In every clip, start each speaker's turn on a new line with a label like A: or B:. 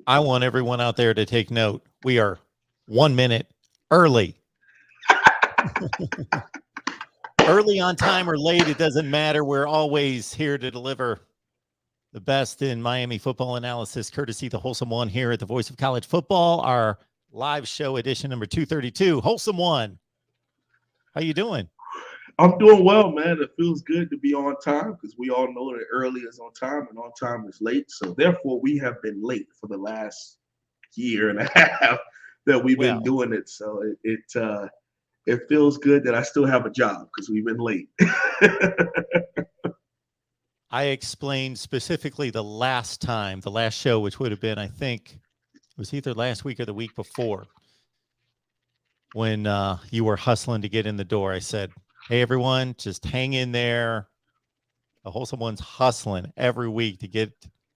A: I want everyone out there to take note. We are 1 minute early. Early on time or late, it doesn't matter. We're always here to deliver the best in Miami football analysis, courtesy the Wholesome One here at the Voice of College Football, our live show edition number 232. Wholesome One, how you doing?
B: I'm doing well, man. It feels good to be on time because we all know that early is on time and on time is late. So therefore, we have been late for the last year and a half that we've been
A: Well,
B: doing it. So it feels good that I still have a job because we've been late.
A: I explained specifically the last show, which would have been, I think, it was either last week or the week before, when you were hustling to get in the door. I said, hey, everyone, just hang in there. The Wholesome One's hustling every week to get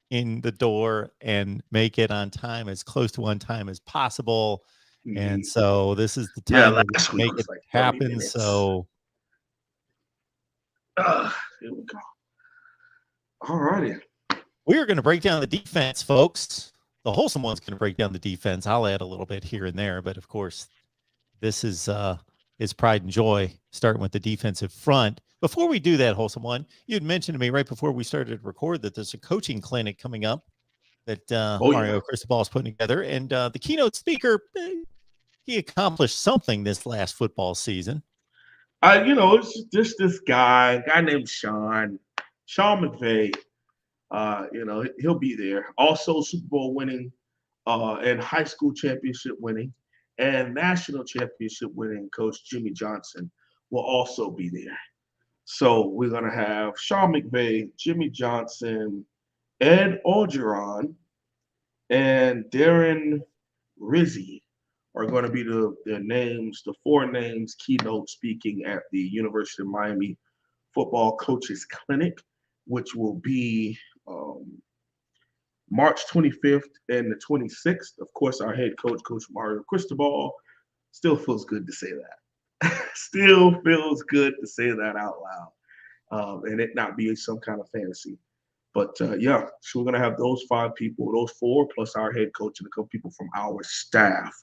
A: in the door and make it on time, as close to on time as possible. And so this is the
B: Yeah,
A: time that we
B: last week
A: make
B: was
A: it
B: like 30
A: happen.
B: minutes.
A: So
B: Here we go. All righty.
A: we are going to break down the defense, folks. The Wholesome One's going to break down the defense. I'll add a little bit here and there, but of course, this is his pride and joy, starting with the defensive front. Before we do that, Wholesome One, you had mentioned to me right before we started to record that there's a coaching clinic coming up that Mario Cristobal is putting together. And the keynote speaker, he accomplished something this last football season.
B: It's just this guy named Sean McVay. He'll be there. Also, Super Bowl winning, and high school championship winning, and national championship winning coach Jimmy Johnson will also be there. So we're gonna have Sean McVay, Jimmy Johnson, Ed Orgeron, and Darren Rizzi are going to be the four names keynote speaking at the University of Miami Football Coaches Clinic, which will be March 25th and the 26th. Of course, our head coach, Coach Mario Cristobal, still feels good to say that. Still feels good to say that out loud, and it not be some kind of fantasy. But yeah, so we're gonna have those five people, those four plus our head coach and a couple people from our staff.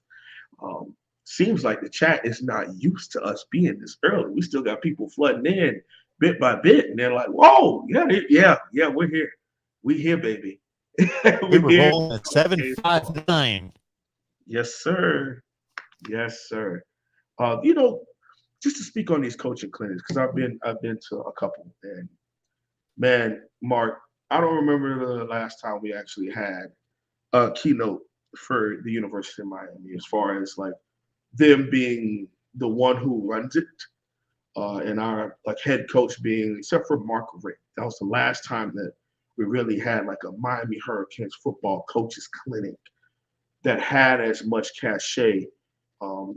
B: Seems like the chat is not used to us being this early. We still got people flooding in bit by bit, and they're like, "Whoa, yeah, we're here, we here, baby,
A: We
B: we're
A: were
B: here."
A: rolling at 759.
B: Yes, sir. Yes, sir. Just to speak on these coaching clinics because I've been to a couple, and man, Mark, I don't remember the last time we actually had a keynote for the University of Miami as far as like them being the one who runs it, and our like head coach being, except for Mark Rick. That was the last time that we really had like a Miami Hurricanes football coaches clinic that had as much cachet.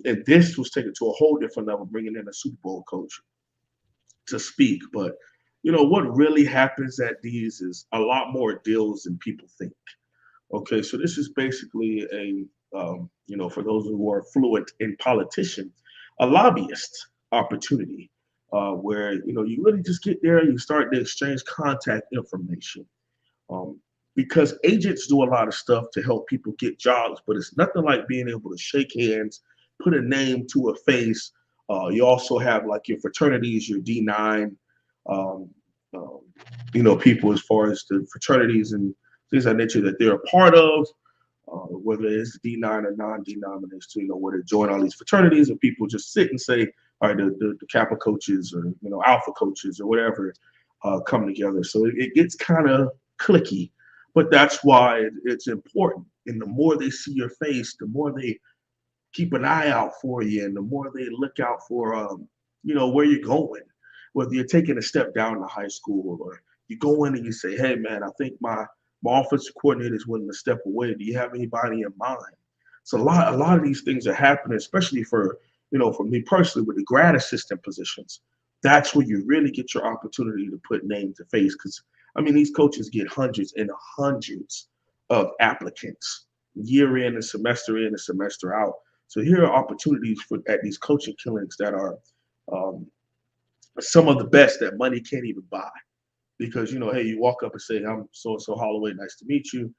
B: And this was taken to a whole different level, bringing in a Super Bowl coach to speak. But what really happens at these is a lot more deals than people think. Okay, so this is basically for those who are fluent in politician, a lobbyist opportunity, where you really just get there and you start to exchange contact information, um, because agents do a lot of stuff to help people get jobs, but it's nothing like being able to shake hands, put a name to a face. You also have like your fraternities, your D9, um, um, people as far as the fraternities and things of that nature that they're a part of, whether it's D9 or non-denomination, where they join all these fraternities and people just sit and say, all right, the Kappa coaches or, Alpha coaches or whatever come together. So it gets kind of clicky, but that's why it's important. And the more they see your face, the more they keep an eye out for you, and the more they look out for, where you're going, whether you're taking a step down to high school or you go in and you say, hey, man, I think my offensive coordinator is willing to step away. Do you have anybody in mind? So a lot of these things are happening, especially for me personally with the grad assistant positions. That's where you really get your opportunity to put name to face. Because these coaches get hundreds and hundreds of applicants year in and semester out. So here are opportunities at these coaching clinics that are um, some of the best that money can't even buy. Because hey, you walk up and say, I'm so and so Holloway, nice to meet you.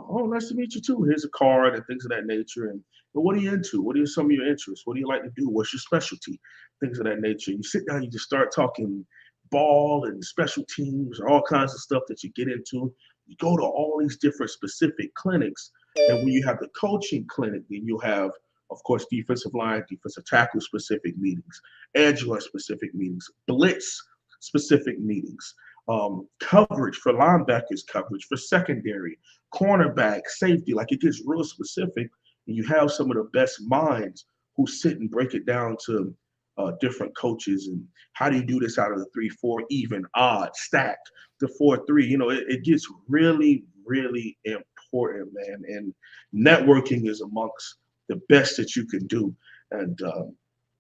B: oh, nice to meet you too. Here's a card and things of that nature. And but what are you into? What are some of your interests? What do you like to do? What's your specialty? Things of that nature. You sit down, you just start talking ball and special teams, all kinds of stuff that you get into. You go to all these different specific clinics. And when you have the coaching clinic, then you'll have, of course, defensive line, defensive tackle specific meetings, edge rush specific meetings, blitz specific meetings, coverage for linebackers, coverage for secondary, cornerback, safety. Like it gets real specific, and you have some of the best minds who sit and break it down to different coaches and how do you do this out of the 3-4, even, odd, stacked, the 4-3. You know, it gets really, really important, man. And networking is amongst the best that you can do. And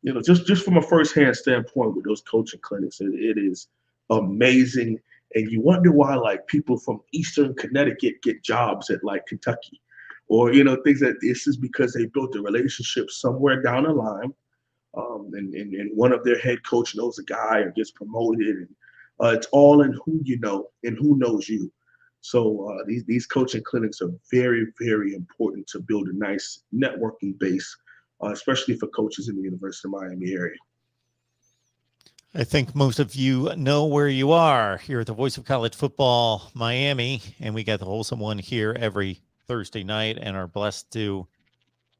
B: you know, just from a firsthand standpoint with those coaching clinics, it is amazing. And you wonder why, like, people from Eastern Connecticut get jobs at like Kentucky, or you know, things like this is because they built a relationship somewhere down the line. And one of their head coach knows a guy or gets promoted, and it's all in who you know and who knows you. So these coaching clinics are very, very important to build a nice networking base, especially for coaches in the University of Miami area.
A: I think most of you know where you are here at the Voice of College Football Miami, and we got the Wholesome One here every Thursday night and are blessed to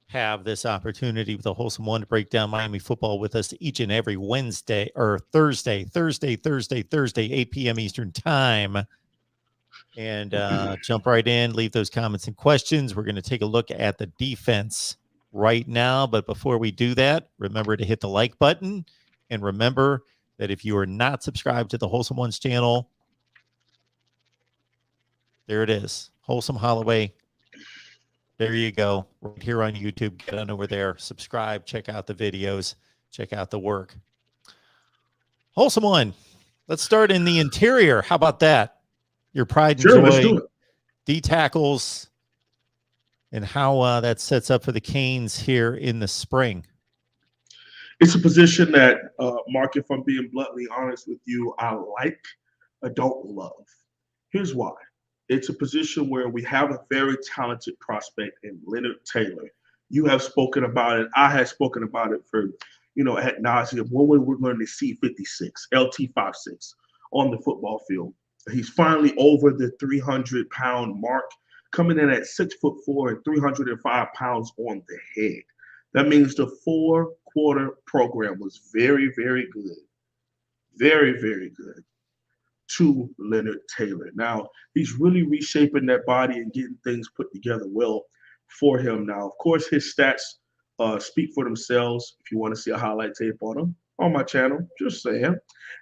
A: have this opportunity with the Wholesome One to break down Miami football with us each and every Wednesday or Thursday, 8 p.m. Eastern time. And jump right in, leave those comments and questions. We're going to take a look at the defense right now. But before we do that, remember to hit the like button. And remember that if you are not subscribed to the Wholesome Ones channel, there it is, Wholesome Holloway. There you go, right here on YouTube. Get on over there, subscribe, check out the videos, check out the work. Wholesome One, let's start in the interior. How about that? Your pride and
B: Let's do
A: joy,
B: it.
A: D tackles, and how that sets up for the Canes here in the spring.
B: It's a position that, Mark, if I'm being bluntly honest with you, I like, I don't love. Here's why. It's a position where we have a very talented prospect in Leonard Taylor. You have spoken about it. I have spoken about it for, you know, ad nauseum. When we're going to see 56, LT56 on the football field. He's finally over the 300-pound mark, coming in at 6'4" and 305 pounds on the head. That means the 4-quarter program was very, very good. Very, very good to Leonard Taylor. Now, he's really reshaping that body and getting things put together well for him now. Of course, his stats speak for themselves. If you want to see a highlight tape on him on my channel, just saying,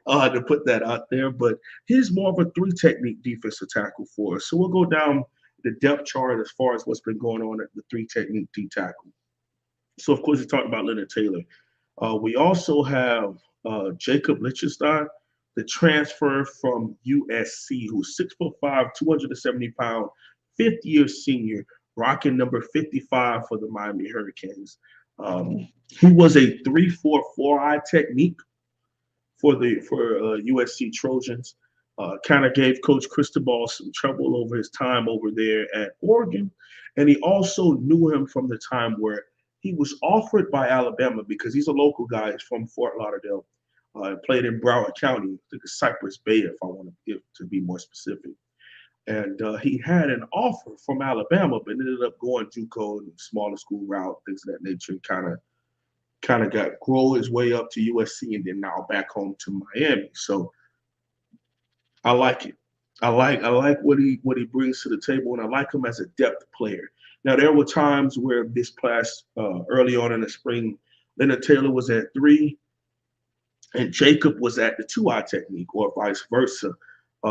B: to put that out there. But he's more of a 3-technique defensive tackle for us. So we'll go down the depth chart as far as what's been going on at the 3-technique D tackle. So, of course, we talked about Leonard Taylor. We also have Jacob Lichtenstein, the transfer from USC, who's 6'5", 270 pound, fifth-year senior, rocking number 55 for the Miami Hurricanes. He was a 3-4-4-eye technique for USC Trojans. Kind of gave Coach Cristobal some trouble over his time over there at Oregon, and he also knew him from the time where he was offered by Alabama because he's a local guy. He's from Fort Lauderdale. Played in Broward County, I think it's Cypress Bay, if I want to be more specific. And he had an offer from Alabama, but ended up going JUCO and smaller school route, things of that nature, and kind of got grow his way up to USC, and then now back home to Miami. So I like it. I like what he brings to the table, and I like him as a depth player. Now, there were times where this class, early on in the spring, Leonard Taylor was at 3, and Jacob was at the 2-eye technique, or vice versa.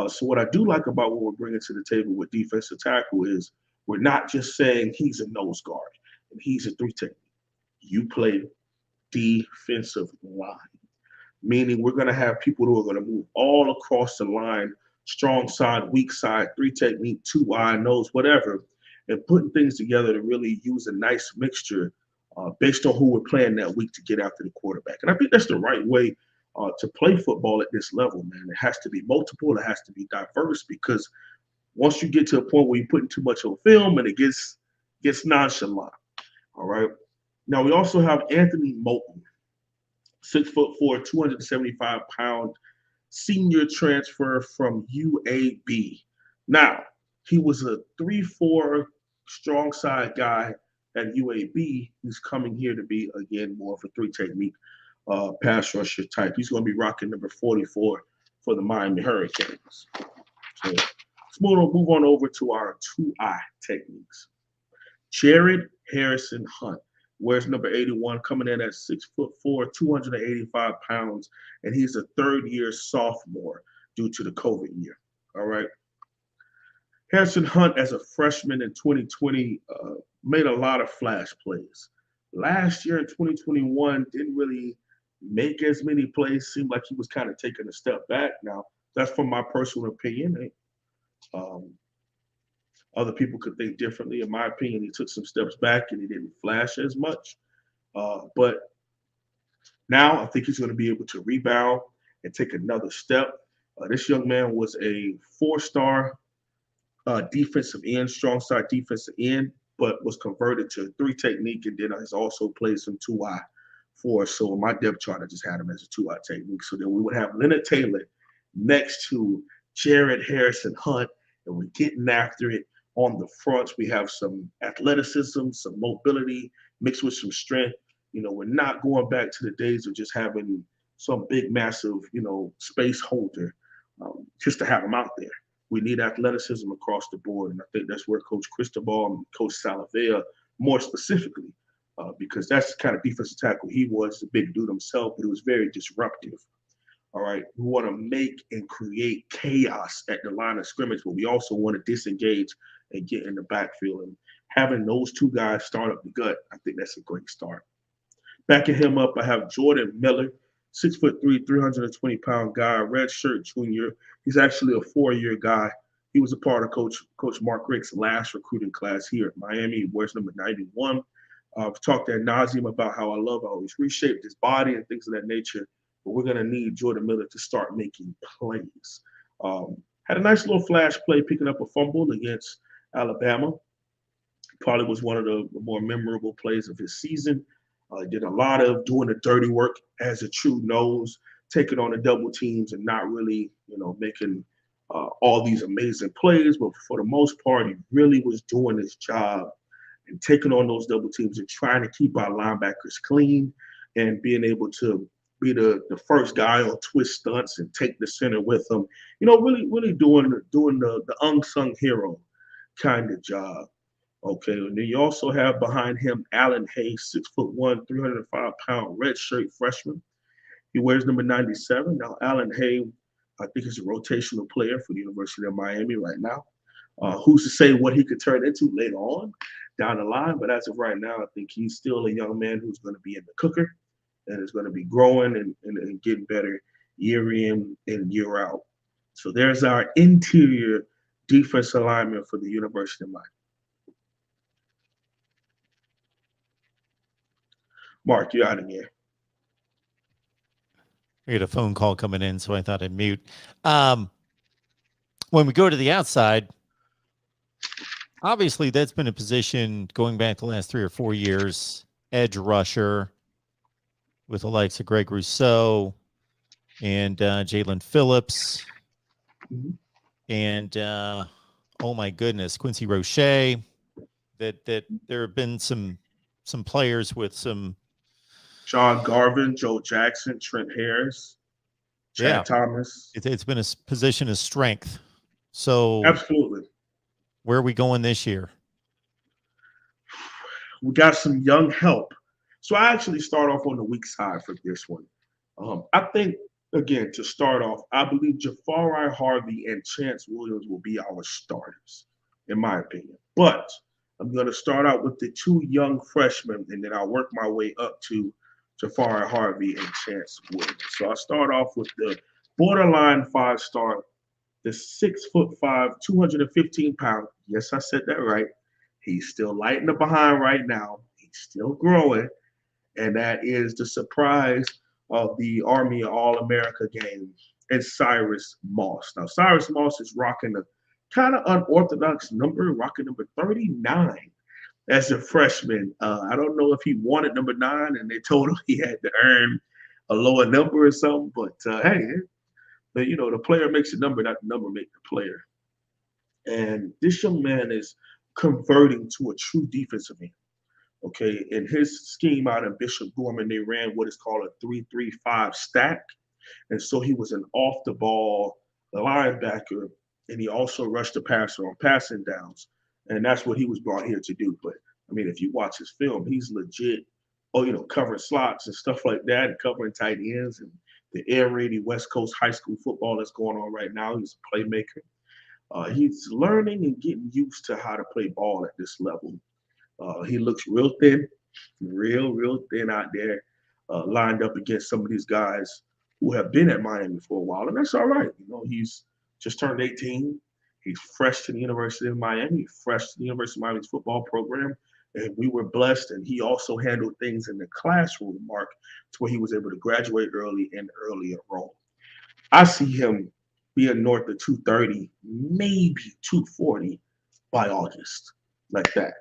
B: So what I do like about what we're bringing to the table with defensive tackle is we're not just saying he's a nose guard and he's a 3 technique. You play defensive line, meaning we're going to have people who are going to move all across the line, strong side, weak side, 3 technique, 2-eye, nose, whatever, and putting things together to really use a nice mixture based on who we're playing that week to get after the quarterback. And I think that's the right way to play football at this level, man. It has to be multiple. It has to be diverse, because once you get to a point where you're putting too much on film and it gets nonchalant. All right. Now we also have Anthony Moulton, 6'4", 275-pound senior transfer from UAB. Now, he was a 3-4 strong side guy at UAB. He's coming here to be, again, more of a three technique pass rusher type. He's going to be rocking number 44 for the Miami Hurricanes. So let's move on over to our 2-eye techniques. Jared Harrison Hunt wears number 81, coming in at 6'4", 285 pounds, and he's a third-year sophomore due to the COVID year. All right. Harrison Hunt, as a freshman in 2020, made a lot of flash plays. Last year in 2021, didn't really make as many plays. Seemed like he was kind of taking a step back. Now, that's from my personal opinion. Other people could think differently. In my opinion, he took some steps back and he didn't flash as much. But now I think he's going to be able to rebound and take another step. This young man was a 4-star defensive end, strong side defensive end, but was converted to 3 technique and then has also played some 2-eye for us. So in my depth chart, I just had him as a 2-eye technique. So then we would have Leonard Taylor next to Jared Harrison Hunt, and we're getting after it. On the fronts, we have some athleticism, some mobility mixed with some strength. We're not going back to the days of just having some big, massive, space holder just to have them out there. We need athleticism across the board, and I think that's where Coach Cristobal and Coach Salavea, more specifically, because that's the kind of defensive tackle he was, a big dude himself, but he was very disruptive. All right, we want to make and create chaos at the line of scrimmage, but we also want to disengage and get in the backfield. And having those 2 guys start up the gut, I think that's a great start. Backing him up, I have Jordan Miller, 6'3", 320-pound guy, redshirt junior. He's actually a 4-year guy. He was a part of Coach Mark Richt's last recruiting class here at Miami. He wears number 91. I've talked ad nauseum about how I love how he's reshaped his body and things of that nature. But we're going to need Jordan Miller to start making plays. Had a nice little flash play picking up a fumble against Alabama. Probably was one of the more memorable plays of his season. Did a lot of doing the dirty work as a true nose, taking on the double teams and not really, making all these amazing plays. But for the most part, he really was doing his job and taking on those double teams and trying to keep our linebackers clean and being able to be the first guy on twist stunts and take the center with him. Really doing the unsung hero kind of job. Okay, and then you also have behind him Alan Hayes, 6'1", 305-pound redshirt freshman. He wears number 97. Now, Alan Hayes, I think, is a rotational player for the University of Miami right now. Who's to say what he could turn into later on down the line? But as of right now, I think he's still a young man who's going to be in the cooker and is going to be growing and getting better year in and year out. So there's our interior defense alignment for the University of Miami. Mark, you're out of here.
A: We had a phone call coming in, so I thought I'd mute. When we go to the outside, obviously that's been a position going back the last 3 or 4 years, edge rusher with the likes of Greg Rousseau and Jalen Phillips.
B: Mm-hmm.
A: And, oh my goodness, Quincy Roche. That there have been some players with some
B: John Garvin, Joe Jackson, Trent Harris, Chad Thomas.
A: It's been a position of strength. So
B: absolutely.
A: Where are we going this year?
B: We got some young help. So I actually start off on the weak side for this one. I think, again, to start off, I believe Jafari Harvey and Chance Williams will be our starters, in my opinion. But I'm going to start out with the 2 young freshmen, and then I'll work my way up to Jafari Harvey and Chance Williams. So I'll start off with the borderline 5-star, the 6'5", 215-pound. Yes, I said that right. He's still light in the behind right now. He's still growing. And that is the surprise of the Army All-America game. It's Cyrus Moss. Now, Cyrus Moss is rocking the kind of unorthodox number, rocking number 39 as a freshman. I don't know if he wanted number 9 and they told him he had to earn a lower number or something, but hey, the player makes the number, not the number make the player. And this young man is converting to a true defensive end. Okay, in his scheme out of Bishop Gorman, they ran what is called a 3-3-5 stack. And so he was an off the ball linebacker, and he also rushed the passer on passing downs. And that's what he was brought here to do. But I mean, if you watch his film, he's legit, covering slots and stuff like that, and covering tight ends and the air raid West Coast high school football that's going on right now. He's a playmaker. He's learning and getting used to how to play ball at this level. He looks real thin, real thin out there, lined up against some of these guys who have been at Miami for a while, and that's all right. He's just turned 18. He's fresh to the University of Miami, fresh to the University of Miami's football program, and we were blessed. And he also handled things in the classroom, Mark, to where he was able to graduate early and early enroll. I see him being north of 230, maybe 240 by August, like that.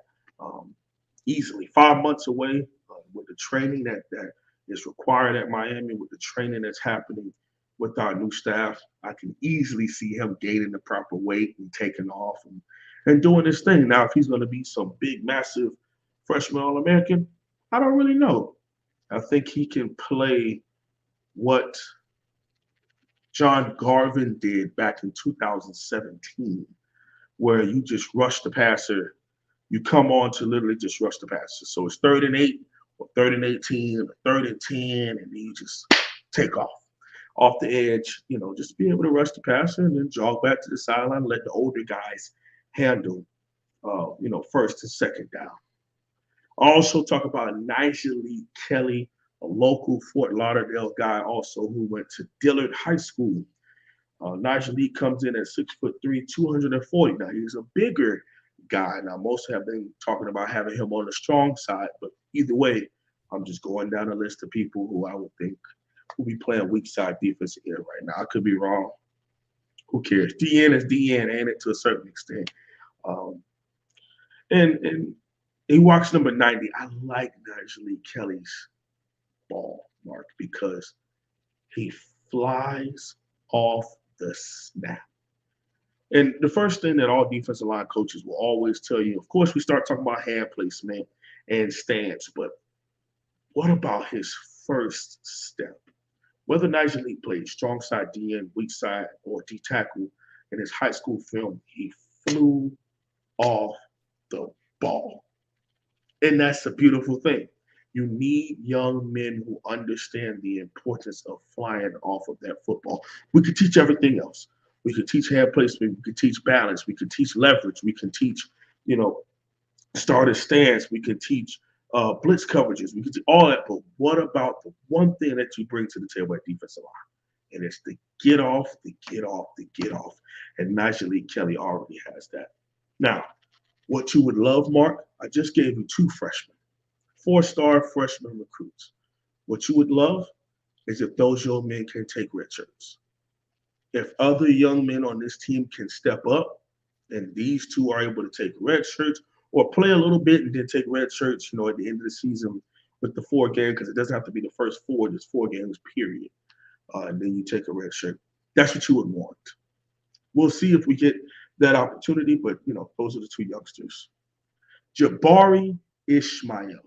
B: Easily 5 months away with the training that is required at Miami, with the training that's happening with our new staff. I can easily see him gaining the proper weight and taking off and doing this thing. Now, if he's going to be some big, massive freshman All-American, I don't really know. I think he can play what John Garvin did back in 2017, where you just rush the passer. You come on to literally just rush the passer. So it's 3rd and 8 or 3rd and 18 or 3rd and 10, and then you just take off the edge, just be able to rush the passer and then jog back to the sideline and let the older guys handle, first and second down. I also talk about Nigel Kelly, a local Fort Lauderdale guy also who went to Dillard High School. Nigel comes in at 6'3", 240. Now, he's a bigger guy. Now, most have been talking about having him on the strong side, but either way, I'm just going down a list of people who I would think will be playing weak side defense here right now. I could be wrong. Who cares? DN is DN, ain't it, to a certain extent. And he walks number 90. I like Nigel Kelly's ball, Mark, because he flies off the snap. And the first thing that all defensive line coaches will always tell you, of course, we start talking about hand placement and stance, but what about his first step? Whether Nigel played strong side DN, weak side, or D tackle in his high school film, he flew off the ball. And that's a beautiful thing. You need young men who understand the importance of flying off of that football. We could teach everything else. We could teach hand placement. We could teach balance. We could teach leverage. We can teach, starter stance. We can teach blitz coverages. We can teach all that. But what about the one thing that you bring to the table at defensive line? And it's the get off, the get off, the get off. And Nigel Kelly already has that. Now, what you would love, Mark, I just gave you 2 freshmen, 4-star freshman recruits. What you would love is if those young men can take red shirts. If other young men on this team can step up and these 2 are able to take red shirts or play a little bit and then take red shirts, at the end of the season with the 4 games, because it doesn't have to be the first 4, just 4 games, period. And then you take a red shirt. That's what you would want. We'll see if we get that opportunity, but, those are the 2 youngsters. Jabari Ishmael.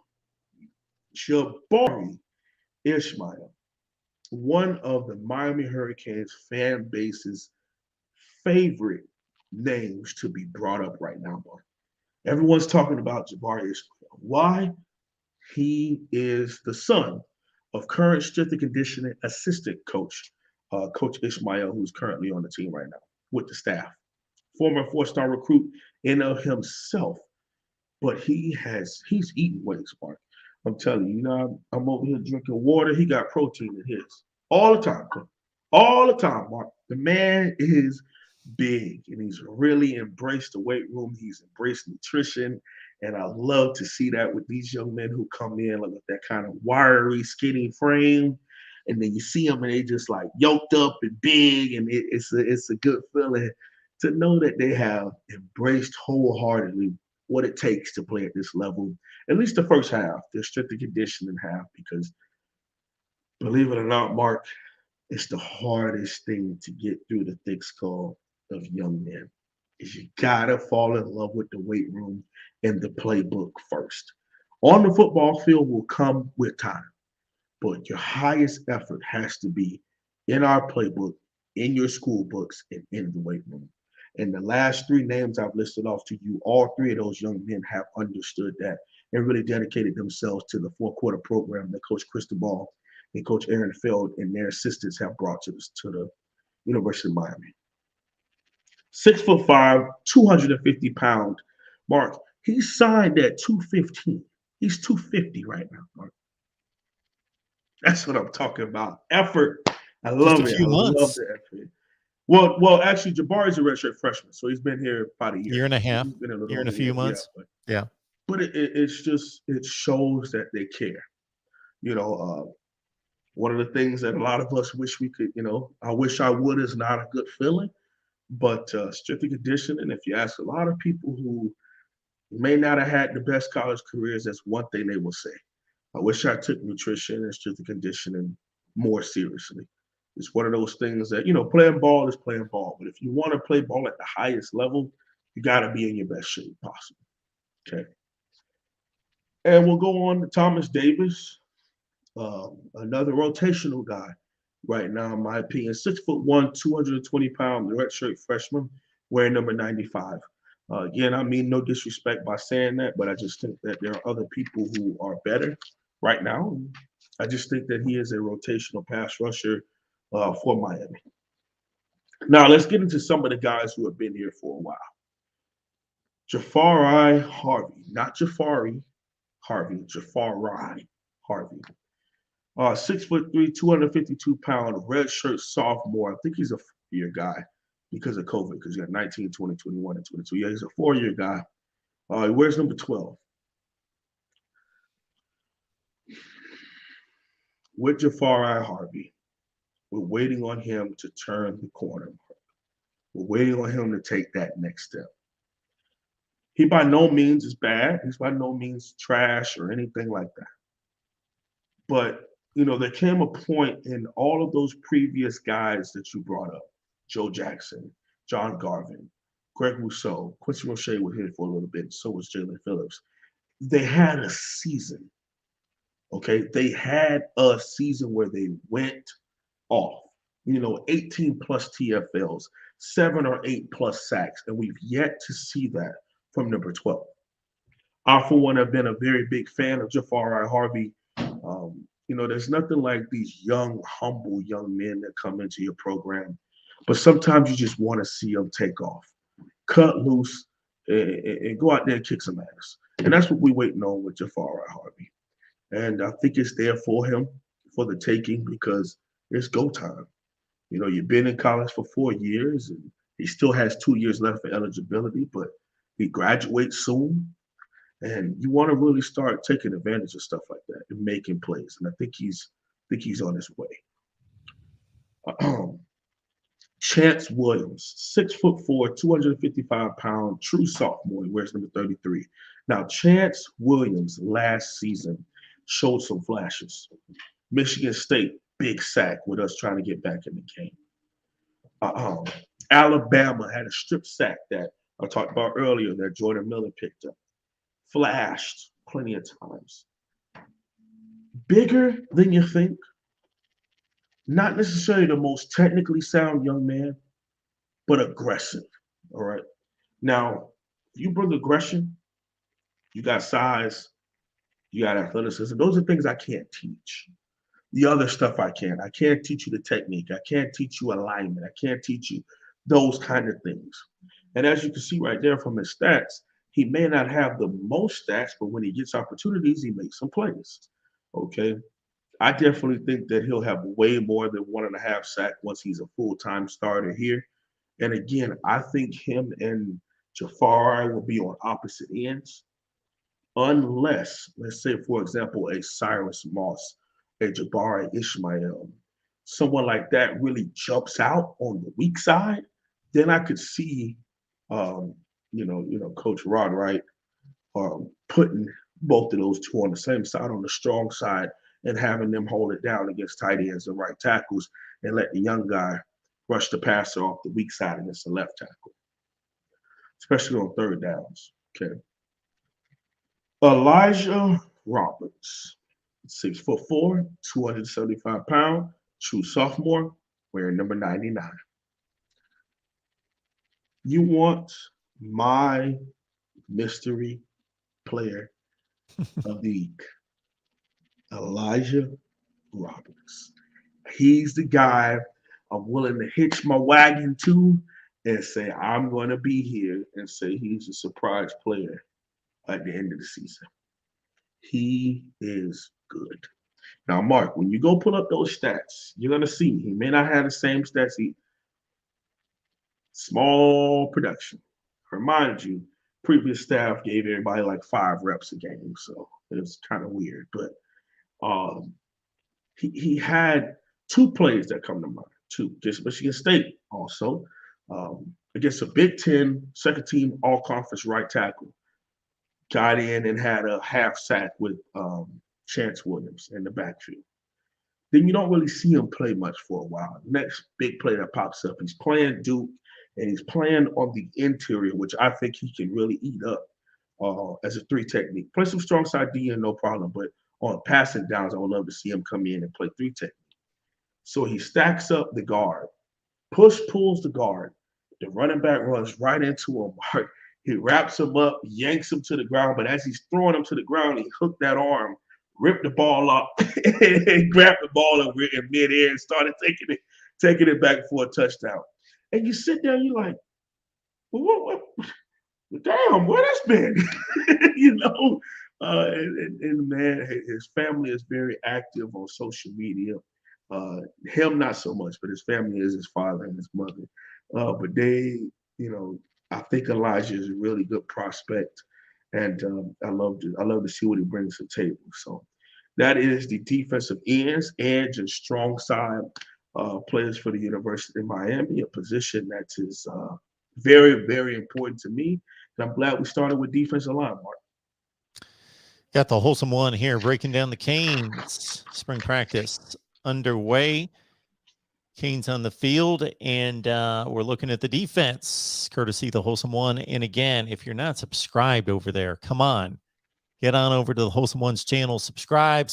B: One of the Miami Hurricanes fan base's favorite names to be brought up right now, Mark. Everyone's talking about Jabari Ishmael. Why? He is the son of current strength and conditioning assistant coach, Coach Ishmael, who's currently on the team right now with the staff. Former 4-star recruit in of himself, but he's eating weights, Mark. I'm telling you, I'm over here drinking water. He got protein in his all the time. All the time, Mark. The man is big, and he's really embraced the weight room. He's embraced nutrition, and I love to see that with these young men who come in with that kind of wiry, skinny frame, and then you see them and they just like yoked up and big, and it's a good feeling to know that they have embraced wholeheartedly what it takes to play at this level, at least the first half, their strength and conditioning half, because believe it or not, Mark, it's the hardest thing to get through the thick skull of young men. Is you gotta fall in love with the weight room and the playbook first. On the football field will come with time, but your highest effort has to be in our playbook, in your school books, and in the weight room. And the last three names I've listed off to you, all three of those young men have understood that and really dedicated themselves to the four-quarter program that Coach Cristobal and Coach Aaron Feld and their assistants have brought to the University of Miami. 6'5", 250 pound Mark. He signed at 215. He's 250 right now, Mark. That's what I'm talking about. Effort. I
A: Just
B: love
A: a
B: it.
A: few
B: I love
A: months,
B: the effort. Well, actually, Jabari's a redshirt freshman, so he's been here about a year.
A: year and a half,
B: He's been a little
A: year and
B: over
A: a
B: a
A: few
B: year, yeah.
A: months. Yeah.
B: But it's just it shows that they care. You know, one of the things that a lot of us wish we could, I wish I would is not a good feeling. But strength and conditioning, if you ask a lot of people who may not have had the best college careers, that's one thing they will say. I wish I took nutrition and strength and conditioning more seriously. It's one of those things that, playing ball is playing ball. But if you want to play ball at the highest level, you got to be in your best shape possible. Okay. And we'll go on to Thomas Davis, another rotational guy right now, in my opinion. 6'1", 220 pound, redshirt freshman, wearing number 95. Again, I mean no disrespect by saying that, but I just think that there are other people who are better right now. I just think that he is a rotational pass rusher for Miami. Now, let's get into some of the guys who have been here for a while. Jafari Harvey, not Jafari Harvey, Jafari Harvey. 6'3", 252 pound, redshirt sophomore. I think he's a 4-year guy because of COVID, because he got 19, 20, 21, and 22. Yeah, he's a 4-year guy. He wears number 12. With Jafari Harvey, we're waiting on him to turn the corner. We're waiting on him to take that next step. He by no means is bad. He's by no means trash or anything like that. But, there came a point in all of those previous guys that you brought up, Joe Jackson, John Garvin, Greg Rousseau, Quincy Roche was here for a little bit, so was Jalen Phillips. They had a season, okay? They had a season where they went off, 18 plus TFLs, 7 or 8 plus sacks, and we've yet to see that from number 12. I, for one, have been a very big fan of Jafari Harvey. There's nothing like these young, humble young men that come into your program, but sometimes you just want to see them take off, cut loose, and go out there and kick some ass. And that's what we're waiting on with Jafari Harvey. And I think it's there for him, for the taking, because it's go time. You've been in college for 4 years, and he still has 2 years left for eligibility, but he graduates soon. And you want to really start taking advantage of stuff like that and making plays. And I think he's on his way. Chance Williams, 6'4", 255 pound, true sophomore. He wears number 33. Now, Chance Williams last season showed some flashes. Michigan State, big sack with us trying to get back in the game. Alabama had a strip sack that I talked about earlier that Jordan Miller picked up. Flashed plenty of times. Bigger than you think. Not necessarily the most technically sound young man, but aggressive. All right. Now, if you bring aggression, you got size, you got athleticism. Those are things I can't teach. The other stuff I can. I can't teach you the technique. I can't teach you alignment. I can't teach you those kind of things. And as you can see right there from his stats, he may not have the most stats, but when he gets opportunities, he makes some plays. Okay. I definitely think that he'll have way more than 1.5 sacks once he's a full-time starter here. And again, I think him and Jafari will be on opposite ends, unless, let's say, for example, a Cyrus Moss, a Jabari Ishmael, someone like that really jumps out on the weak side then I could see, Coach Rod, right, putting both of those two on the same side, on the strong side, and having them hold it down against tight ends and right tackles, and let the young guy rush the passer off the weak side against the left tackle, especially on third downs. Okay. Elijah Roberts, 6'4", 275 pounds, true sophomore, wearing number 99. You want my mystery player of the week, Elijah Roberts. He's the guy I'm willing to hitch my wagon to and say, I'm going to be here, and say he's a surprise player at the end of the season. He is good. Now, Mark, when you go pull up those stats, you're going to see he may not have the same stats. Small production. Remind you, previous staff gave everybody like 5 reps a game, so it was kind of weird. But he had 2 plays that come to mind. 2 against Michigan State, also against a Big Ten second team all conference right tackle. Got in and had a half sack with Chance Williams in the backfield. Then you don't really see him play much for a while. Next big play that pops up, he's playing Duke, and he's playing on the interior, which I think he can really eat up as a 3 technique. Play some strong side D, no problem, but on passing downs, I would love to see him come in and play 3 technique. So he stacks up the guard, pulls the guard. The running back runs right into him. He wraps him up, yanks him to the ground, but as he's throwing him to the ground, he hooked that arm, ripped the ball up, and grabbed the ball in midair and started taking it back for a touchdown. And you sit there and you're like, well, damn, where that's been? And man, his family is very active on social media. Him not so much, but his family is his father and his mother. But they, I think Elijah is a really good prospect, and I love to see what he brings to the table. So that is the defensive ends, edge, and strong side players for the University of Miami, a position that is very, very important to me. And I'm glad we started with defensive line, Mark.
A: Got the wholesome one here, breaking down the Canes. Spring practice underway. Canes on the field, and we're looking at the defense, courtesy the wholesome one. And again, if you're not subscribed over there, come on, get on over to the wholesome one's channel. Subscribe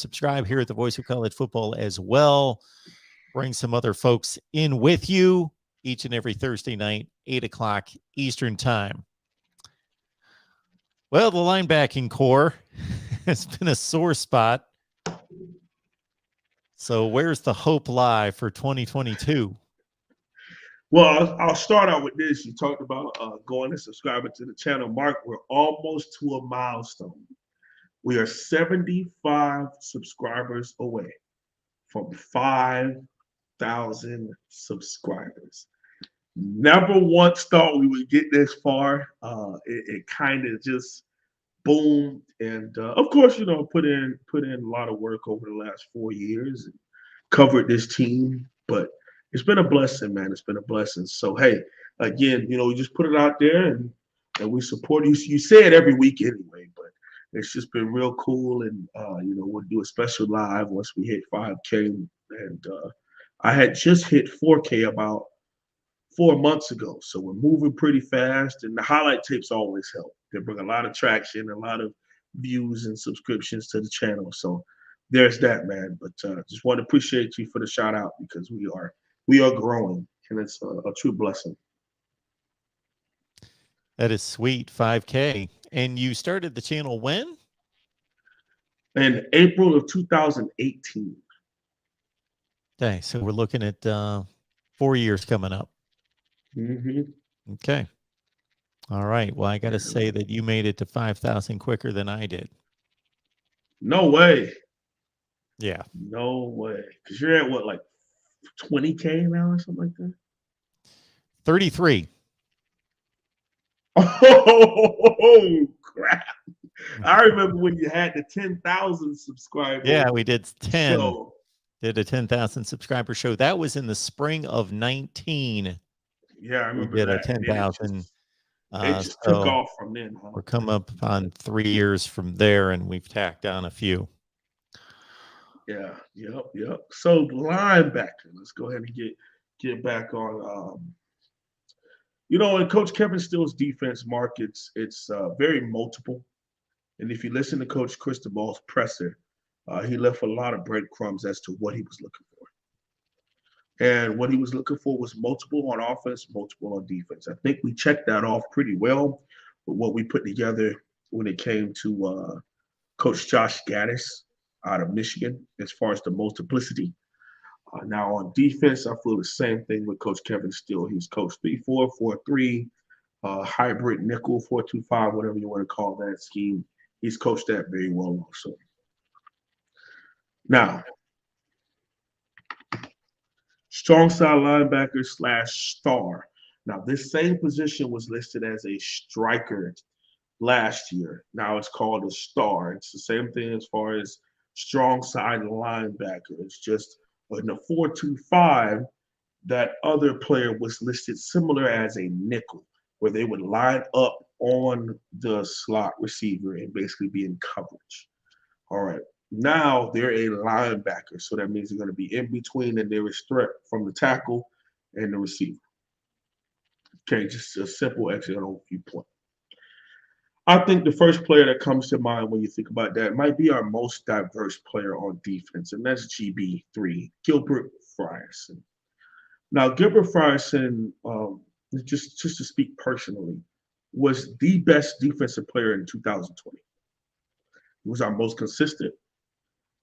A: here at the Voice of College Football as well. Bring some other folks in with you each and every Thursday night, 8 o'clock Eastern time. Well, the linebacking core has been a sore spot. So where's the hope lie for 2022?
B: Well, I'll start out with this. You talked about going and subscribing to the channel. Mark, we're almost to a milestone. We are 75 subscribers away from 5,000 subscribers. Never once thought we would get this far. It kind of just boomed, and of course, put in a lot of work over the last 4 years and covered this team. But it's been a blessing, man. It's been a blessing. So hey, again, we just put it out there, and we support you. You say it every week anyway, but it's just been real cool. And we'll do a special live once we hit 5K. And I had just hit 4K about 4 months ago, so we're moving pretty fast. And the highlight tapes always help. They bring a lot of traction, a lot of views and subscriptions to the channel. So there's that, man. But just want to appreciate you for the shout out, because we are growing, and it's a true blessing.
A: That is sweet. 5K. And you started the channel when?
B: In April of 2018.
A: Okay, so we're looking at 4 years coming up.
B: Mm-hmm.
A: Okay. All right. Well, I got to say that you made it to 5,000 quicker than I did.
B: No way.
A: Yeah.
B: No way. Because you're at what, like 20K now or something like that?
A: 33.
B: Oh, crap. I remember when you had the 10,000 subscribers.
A: Yeah, we did 10.
B: So,
A: did a 10,000 subscriber show. That was in the spring of 19.
B: Yeah, I
A: We
B: remember
A: did our
B: that. And then
A: 10,000.
B: it just took
A: So
B: off from then, huh?
A: we're coming up on 3 years from there, and we've tacked on a few.
B: Yeah, yep. So linebacker, let's go ahead and get back on. In Coach Kevin Steele's defense, Mark, it's very multiple. And if you listen to Coach Cristobal's presser, he left a lot of breadcrumbs as to what he was looking for. And what he was looking for was multiple on offense, multiple on defense. I think we checked that off pretty well with what we put together when it came to Coach Josh Gaddis out of Michigan as far as the multiplicity. Now on defense, I feel the same thing with Coach Kevin Steele. He's coached 3-4, 4-3, hybrid nickel, 4-2-5, whatever you want to call that scheme. He's coached that very well also. Now, strong side linebacker / star. Now, this same position was listed as a striker last year. Now it's called a star. It's the same thing as far as strong side linebacker. It's just in the 4-2-5, that other player was listed similar as a nickel, where they would line up on the slot receiver and basically be in coverage. All right. Now they're a linebacker, so that means they're going to be in between the nearest threat from the tackle and the receiver. Okay, just a simple external viewpoint. I think the first player that comes to mind when you think about that might be our most diverse player on defense, and that's GB3, Gilbert Frierson. Now, Gilbert Frierson, just to speak personally, was the best defensive player in 2020. He was our most consistent,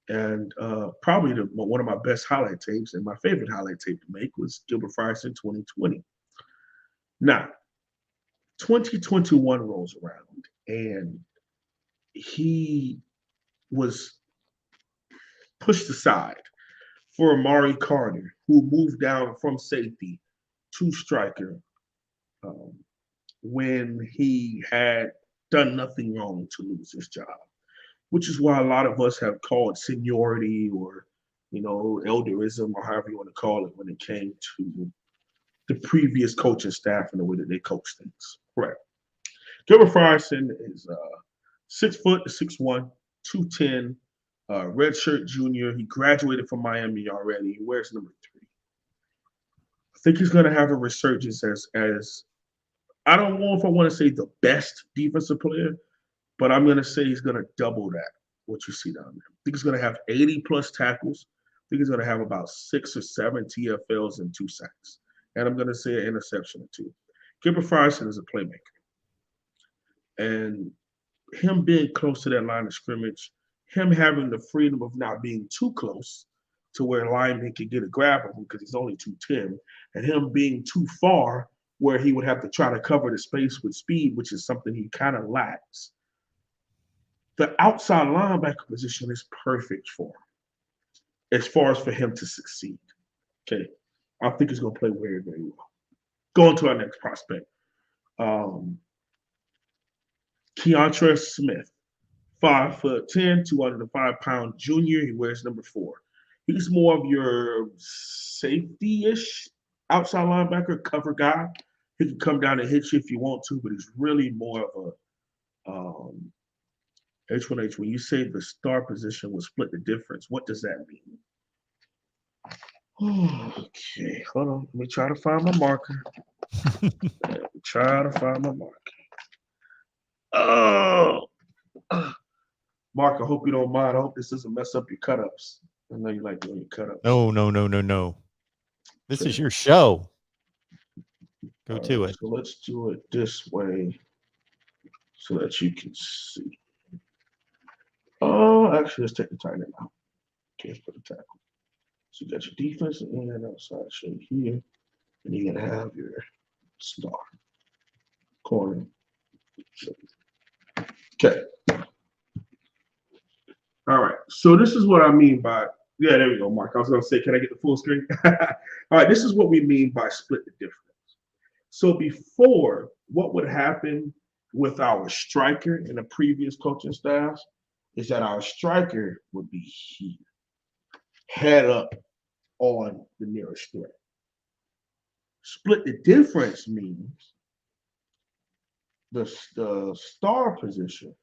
B: and probably one of my best highlight tapes, and my favorite highlight tape to make was Gilbert Frierson 2020. Now, 2021 rolls around, and he was pushed aside for Amari Carter, who moved down from safety to striker when he had done nothing wrong to lose his job, which is why a lot of us have called seniority or, elderism or however you want to call it when it came to the previous coaching staff and the way that they coach things. Correct. Gilbert Frierson is 6 foot, 6'1", 210, redshirt junior. He graduated from Miami already. He wears number 3. I think he's going to have a resurgence as I don't know if I want to say the best defensive player, but I'm going to say he's going to double that, what you see down there. I think he's going to have 80-plus tackles. I think he's going to have about 6 or 7 TFLs and 2 sacks. And I'm going to say an interception or 2. Gilbert Frierson is a playmaker. And him being close to that line of scrimmage, him having the freedom of not being too close to where linemen can get a grab of him because he's only 210, and him being too far where he would have to try to cover the space with speed, which is something he kind of lacks. The outside linebacker position is perfect for him as far as for him to succeed. Okay. I think he's going to play very, very well. Going to our next prospect. Keontra Smith, 5'10", 205-pound junior. He wears number 4. He's more of your safety-ish outside linebacker, cover guy. He can come down and hit you if you want to, but he's really more of a H1H. When you say the star position will split the difference, what does that mean? Okay, hold on. Let me try to find my marker. Oh, Mark, I hope you don't mind. I hope this doesn't mess up your cut-ups. I know you like doing your cut-ups.
A: No. This is your show. Go to it.
B: So let's do it this way so that you can see. Oh, actually, let's take the tight end out. Okay, let's put the tackle. So you got your defensive end outside show here, and you're going to have your star corner. Okay. All right. So this is what I mean by, yeah, there we go, Mark. I was going to say, can I get the full screen? All right. This is what we mean by split the difference. So before, what would happen with our striker in the previous coaching staffs is that our striker would be here, head up on the nearest threat. Split the difference means the star position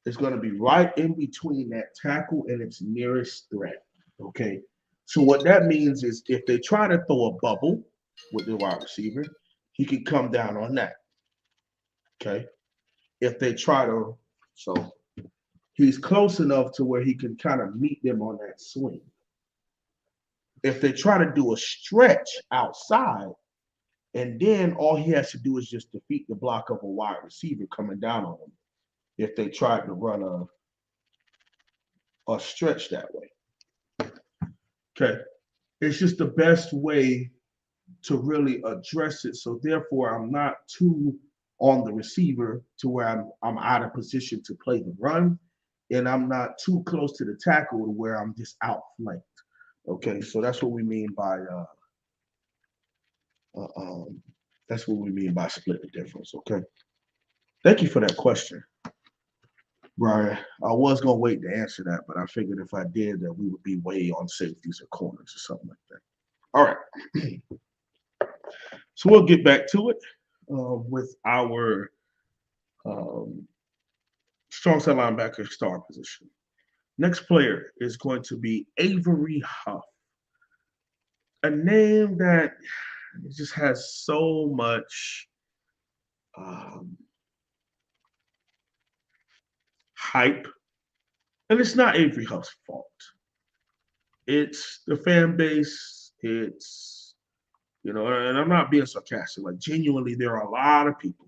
B: is going to be right in between that tackle and its nearest threat. Okay. So what that means is if they try to throw a bubble with the wide receiver, he can come down on that. Okay. If they try to, so he's close enough to where he can kind of meet them on that swing. If they try to do a stretch outside, and then all he has to do is just defeat the block of a wide receiver coming down on him. If they tried to run a stretch that way. Okay. It's just the best way to really address it. So therefore, I'm not too on the receiver to where I'm out of position to play the run, and I'm not too close to the tackle to where I'm just outflanked. Okay, so that's what we mean by split the difference. Okay, thank you for that question, Brian. I was gonna wait to answer that, but I figured if I did, that we would be way on safeties or corners or something like that. All right. So we'll get back to it with our strong side linebacker star position. Next player is going to be Avery Huff, a name that just has so much hype, and it's not Avery Huff's fault. It's the fan base. It's, and I'm not being sarcastic. Like, genuinely, there are a lot of people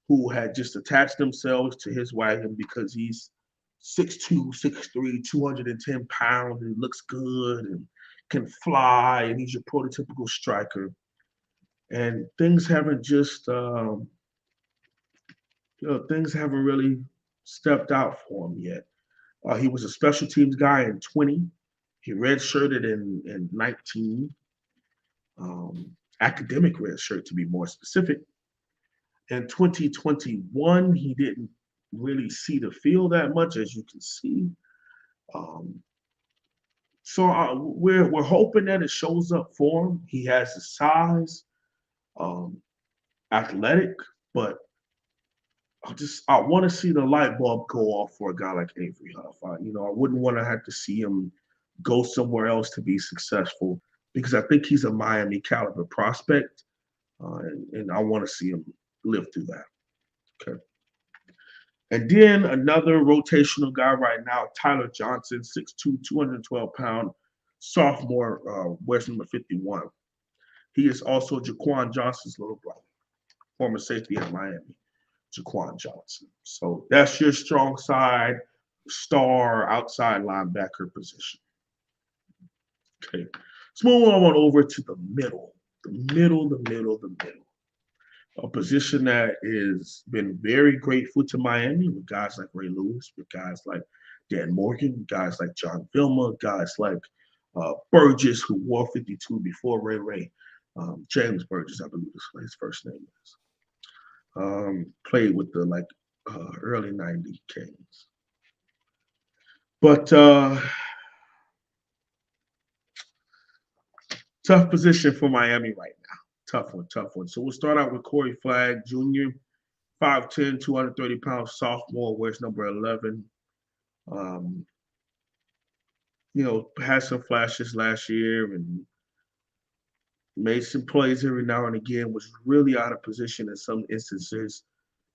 B: who had just attached themselves to his wagon because he's 6'2", 6'3", 210 pounds, and looks good and can fly, and he's your prototypical striker. And things haven't things haven't really stepped out for him yet. He was a special teams guy in 20. He redshirted in 19. Academic redshirt, to be more specific. In 2021, he didn't really see the field that much, as you can see. So we're hoping that it shows up for him. He has the size, athletic, but I want to see the light bulb go off for a guy like Avery Huff. I wouldn't want to have to see him go somewhere else to be successful, because I think he's a Miami caliber prospect, and I want to see him live through that. Okay. And then another rotational guy right now, Tyler Johnson, 6'2", 212-pound sophomore, wears number 51. He is also Jaquan Johnson's little brother, former safety at Miami, Jaquan Johnson. So that's your strong side, star, outside linebacker position. Okay. Let's move on over to the middle. A position that has been very grateful to Miami, with guys like Ray Lewis, with guys like Dan Morgan, guys like John Vilma, guys like Burgess, who wore 52 before Ray. James Burgess, I believe is his first name is. Played with the early 90 Kings. But tough position for Miami right now. Tough one. So we'll start out with Corey Flagg, Jr., 5'10", 230-pound sophomore, wears number 11. Had some flashes last year and made some plays every now and again, was really out of position in some instances.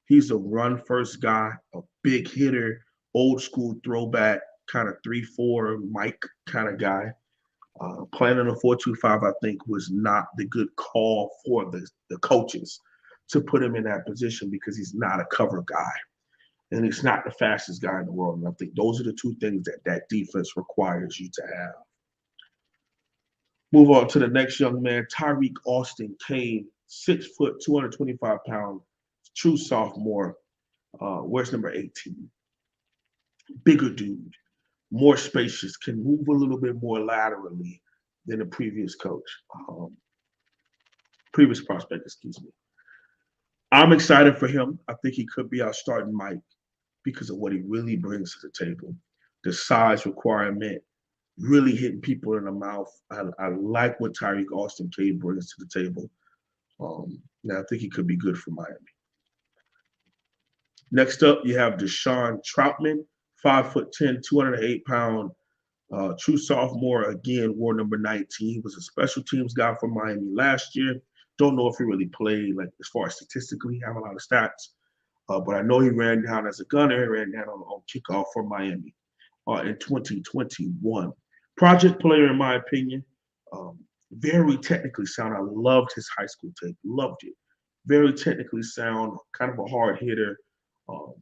B: He's a run-first guy, a big hitter, old school throwback, kind of 3-4 Mike kind of guy. Playing in a 4-2-5, I think, was not the good call for the coaches to put him in that position, because he's not a cover guy, and he's not the fastest guy in the world. And I think those are the two things that defense requires you to have. Move on to the next young man, Tyreek Austin Kane, 6 foot, 225-pound, true sophomore, wears number 18. Bigger dude, more spacious, can move a little bit more laterally than the previous prospect, excuse me. I'm excited for him. I think he could be our starting Mike because of what he really brings to the table. The size requirement, really hitting people in the mouth. I like what Tyreek Austin K brings to the table. Now I think he could be good for Miami. Next up, you have Deshaun Troutman, 5'10", 208-pound, true sophomore. Again, wore number 19. He was a special teams guy for Miami last year. Don't know if he really played, like as far as statistically, have a lot of stats. But I know he ran down as a gunner, he ran down on kickoff for Miami in 2021. Project player, in my opinion. Very technically sound. I loved his high school tape. Loved it. Very technically sound, kind of a hard hitter. Um,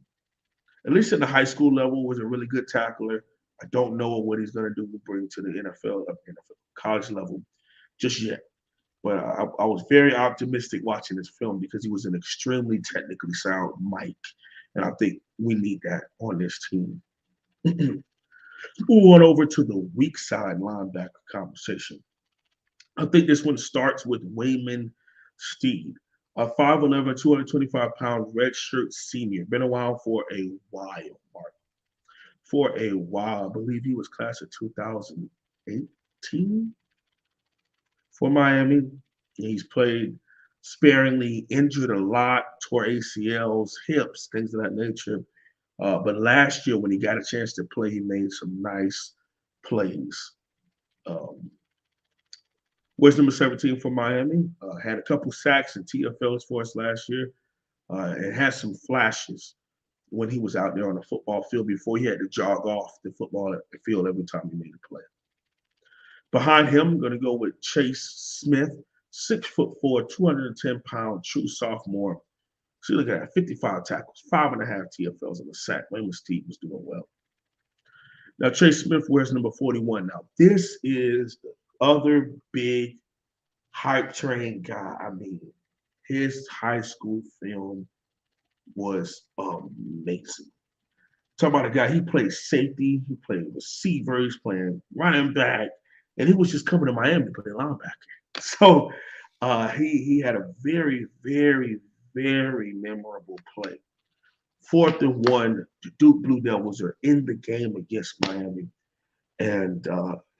B: at least at the high school level, was a really good tackler. I don't know what he's going to do to bring to the NFL college level just yet. But I was very optimistic watching this film because he was an extremely technically sound Mike. And I think we need that on this team. Move on over to the weak side linebacker conversation. I think this one starts with Wayman Steed, a 5'11", 225-pound redshirt senior. Been a while for a while, Mark. For a while. I believe he was class of 2018 for Miami. He's played sparingly, injured a lot, tore ACLs, hips, things of that nature. But last year, when he got a chance to play, he made some nice plays. Was number 17 for Miami. Had a couple sacks and TFLs for us last year. And had some flashes when he was out there on the football field before he had to jog off the football field every time he made a play. Behind him, I'm going to go with Chase Smith, 6'4", 210-pound true sophomore. See, look at that, 55 tackles, 5.5 TFLs and a sack. Wayman Steed was doing well. Now, Chase Smith wears number 41. Now, this is the other big hype train guy. I mean, his high school film was amazing. Talking about a guy, he played safety, he played receiver, he's playing running back, and he was just coming to Miami to play linebacker. So he had a very, very, very memorable play. 4th and 1, the Duke Blue Devils are in the game against Miami, and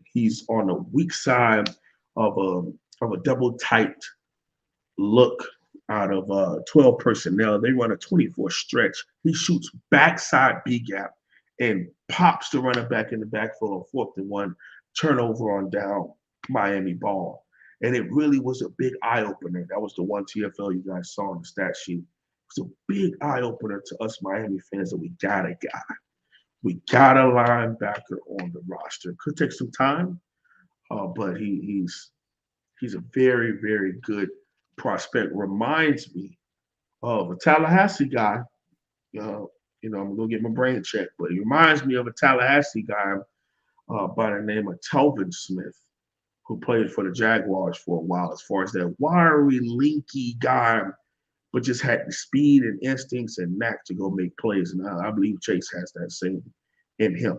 B: he's on the weak side of a double tight look out of 12 personnel. They run a 24 stretch. He shoots backside B gap and pops the running back in the backfield on 4th and 1, turnover on down, Miami ball. And it really was a big eye opener. That was the one TFL you guys saw on the stat sheet. It was a big eye opener to us Miami fans that we got a guy. We got a linebacker on the roster. Could take some time, but he's a very, very good prospect. Reminds me of a Tallahassee guy. I'm gonna get my brain checked, but he reminds me of a Tallahassee guy by the name of Telvin Smith, who played for the Jaguars for a while. As far as that wiry, linky guy, but just had the speed and instincts and knack to go make plays. And I believe Chase has that same in him.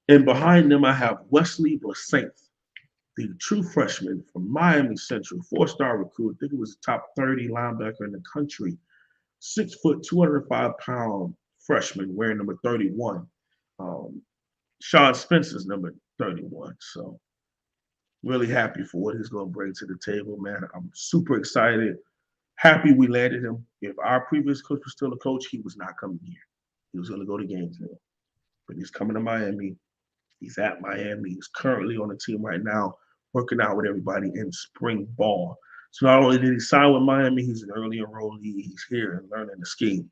B: And behind them, I have Wesley Blasaint, the true freshman from Miami Central, 4-star recruit. I think he was a top 30 linebacker in the country. 6 foot, 205-pound freshman wearing number 31. Sean Spencer's number 31. So really happy for what he's going to bring to the table, man. I'm super excited. Happy we landed him. If our previous coach was still a coach, he was not coming here. He was going to go to Gainesville. But he's coming to Miami. He's at Miami. He's currently on the team right now, working out with everybody in spring ball. So not only did he sign with Miami, he's an early enrollee. He's here and learning the scheme.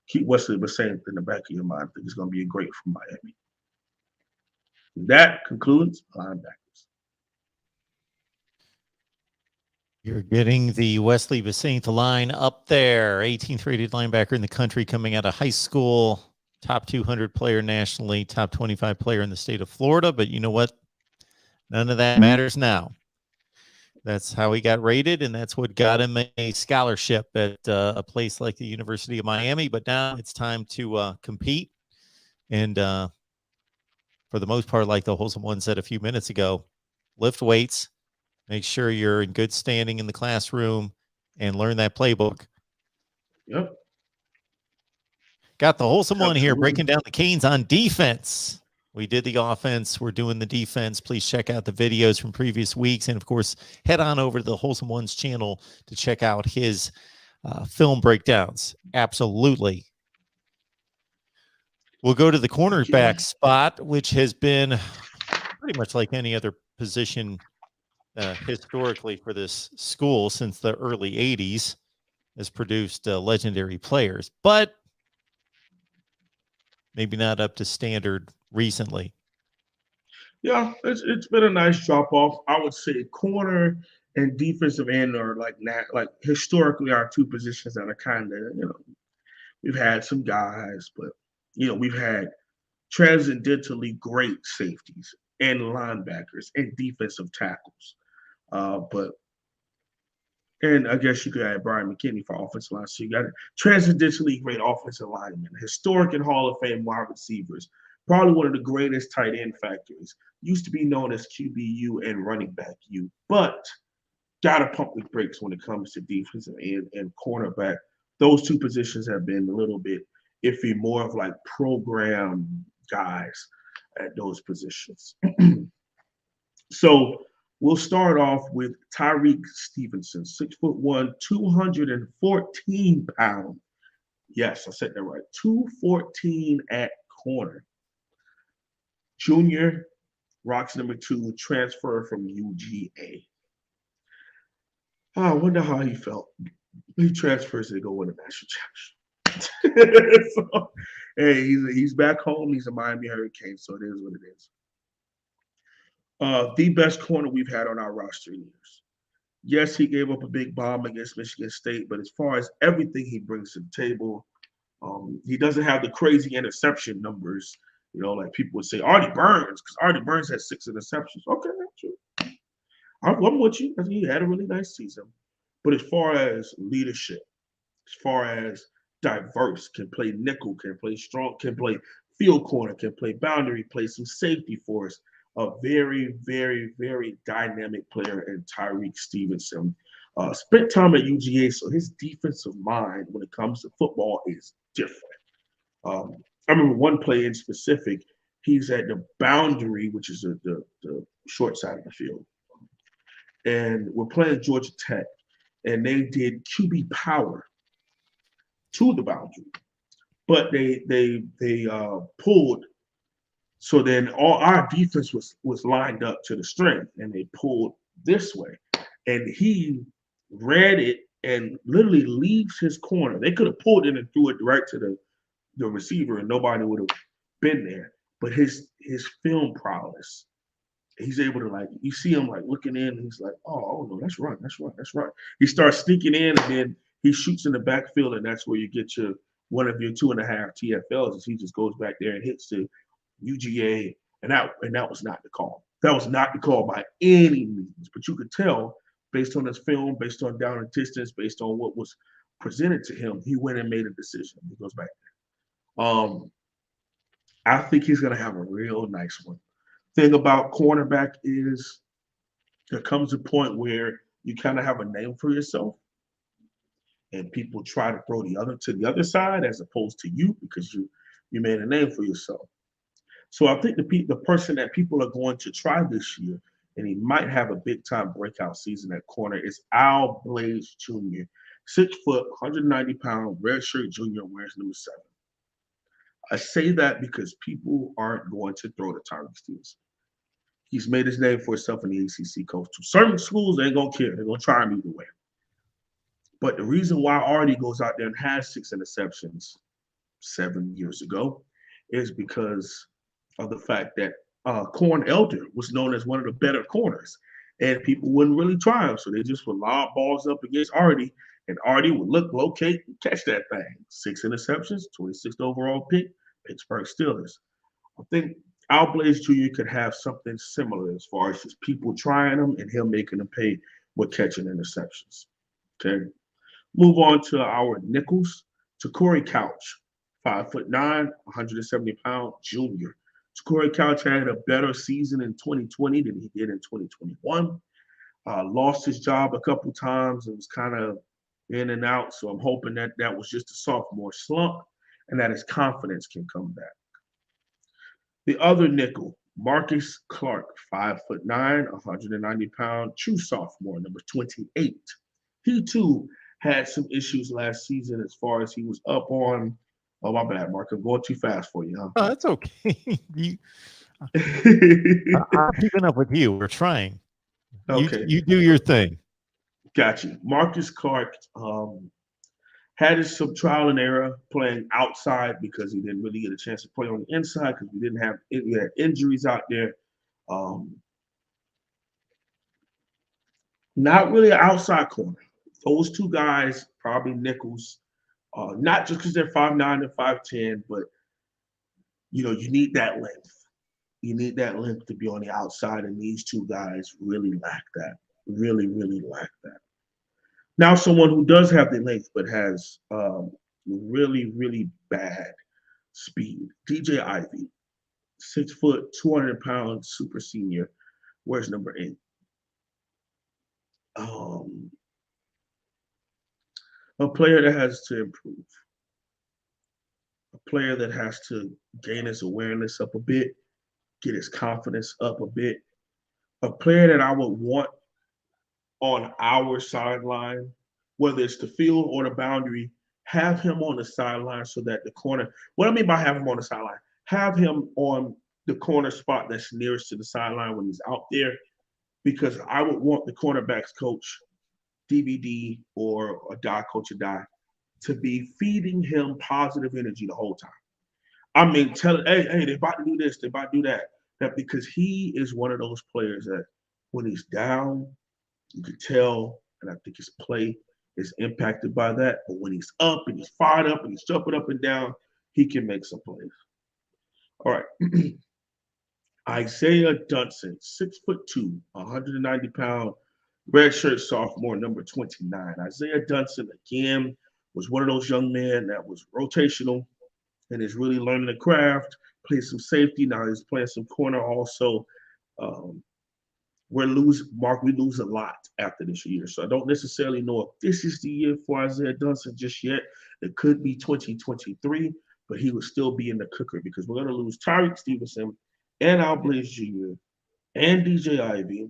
B: Keep Wesley Blasaint in the back of your mind. I think it's going to be great for Miami. That concludes linebackers.
A: You're getting the Wesley Blasaint line up there. 18th rated linebacker in the country coming out of high school. Top 200 player nationally, top 25 player in the state of Florida. But you know what? None of that matters now. That's how he got rated, and that's what got him a scholarship at a place like the University of Miami. But now it's time to compete. And for the most part, like the wholesome one said a few minutes ago, lift weights, make sure you're in good standing in the classroom, and learn that playbook.
B: Yep.
A: Got the wholesome one here
B: Absolutely.
A: breaking down the Canes on defense. We did the offense. We're doing the defense. Please check out the videos from previous weeks. And, of course, head on over to the Wholesome Ones channel to check out his film breakdowns. Absolutely. We'll go to the cornerback spot, which has been pretty much like any other position historically for this school since the early 80s, has produced legendary players, but maybe not up to standard recently.
B: Yeah, it's been a nice drop off. I would say corner and defensive end are like historically our two positions that are kind of, we've had some guys, but we've had transcendentally great safeties and linebackers and defensive tackles. And I guess you could add Brian McKinney for offensive line. So you got transcendentally great offensive linemen, historic and Hall of Fame wide receivers, probably one of the greatest tight end factories. Used to be known as QBU and running back U, but gotta pump the brakes when it comes to defensive end and cornerback. Those two positions have been a little bit iffy, more of like program guys at those positions. So we'll start off with Tyreek Stevenson, 6'1", 214 pounds. Yes, I said that right. 214 at corner. Junior, rocks number 2, transfer from UGA. I wonder how he felt. He transfers to go win a national championship. So, hey, he's back home. He's a Miami Hurricane, so it is what it is. The best corner we've had on our roster in years. Yes, he gave up a big bomb against Michigan State, but as far as everything he brings to the table, he doesn't have the crazy interception numbers, like people would say Artie Burns, because Artie Burns had 6 interceptions. Okay, that's true. I'm with you. I think he had a really nice season. But as far as leadership, as far as diverse, can play nickel, can play strong, can play field corner, can play boundary, play some safety for us. A very, very, very dynamic player in Tyreek Stevenson. Spent time at UGA, so his defensive mind when it comes to football is different. I remember one play in specific, he's at the boundary, which is the short side of the field. And we're playing Georgia Tech, and they did QB power to the boundary, but they pulled. So then all our defense was lined up to the strength, and they pulled this way, and he read it and literally leaves his corner. They could have pulled it and threw it right to the receiver, and nobody would have been there. But his film prowess, he's able to you see him looking in, and he's like, oh no, that's right. He starts sneaking in, and then he shoots in the backfield, and that's where you get one of your 2.5 TFLs, as he just goes back there and hits the UGA, and that was not the call. That was not the call by any means, but you could tell based on his film, based on down and distance, based on what was presented to him, he went and made a decision. He goes back there. I think he's going to have a real nice one. Thing about cornerback is there comes a point where you kind of have a name for yourself, and people try to throw to the other side as opposed to you because you made a name for yourself. So I think the person that people are going to try this year, and he might have a big time breakout season at corner, is Al Blaze Jr. 6 foot, 190 pound, red shirt junior, wears number 7. I say that because people aren't going to throw to Tyreek Stevenson. He's made his name for himself in the ACC coach. To certain schools, they ain't gonna care. They're gonna try him either way. But the reason why Artie goes out there and has 6 interceptions 7 years ago is because of the fact that Corn Elder was known as one of the better corners, and people wouldn't really try him, so they just would lob balls up against Artie, and Artie would locate, and catch that thing. 6 interceptions, 26th overall pick, Pittsburgh Steelers. I think Al Blaze Jr. could have something similar as far as just people trying him and him making them pay with catching interceptions. Okay, move on to our nickels. To Corey Couch, 5'9", 170 pound junior. Corey Couch had a better season in 2020 than he did in 2021. Lost his job a couple times and was kind of in and out. So I'm hoping that was just a sophomore slump and that his confidence can come back. The other nickel, Marcus Clark, 5'9", 190-pound, true sophomore, number 28. He too had some issues last season as far as he was up on. Oh, my bad, Mark. I'm going too fast for you,
A: Oh, that's okay.
B: huh?
A: I'm keeping up with you. We're trying.
B: Okay,
A: You do your thing.
B: got you. Marcus Clark had his some trial and error playing outside because he didn't really get a chance to play on the inside because we had injuries out there. Um, Not really an outside corner. Those two guys, probably nickels, not just because they're 5'9" and 5'10", but you need that length. You need that length to be on the outside, and these two guys really lack that. Really, really lack that. Now, someone who does have the length but has really, really bad speed. DJ Ivy, 6 foot, 200 pounds, super senior. Where's number 8? Um, a player that has to improve. A player that has to gain his awareness up a bit, get his confidence up a bit. A player that I would want on our sideline, whether it's the field or the boundary, have him on the sideline so that the corner, what I mean by have him on the sideline, have him on the corner spot that's nearest to the sideline when he's out there, because I would want the cornerbacks coach, DVD or a die coach or die, to be feeding him positive energy the whole time. I mean, hey, they're about to do this, they're about to do that. That because he is one of those players that when he's down, you can tell, and I think his play is impacted by that. But when he's up and he's fired up and he's jumping up and down, he can make some plays. All right. Isaiah Dunson, 6'2", 190-pound, redshirt sophomore, number 29. Isaiah Dunson, again, was one of those young men that was rotational and is really learning the craft, plays some safety. Now he's playing some corner also. Um, we lose a lot after this year. So I don't necessarily know if this is the year for Isaiah Dunson just yet. It could be 2023, but he would still be in the cooker because we're going to lose Tyreek Stevenson and Al Blaze Jr. and DJ Ivy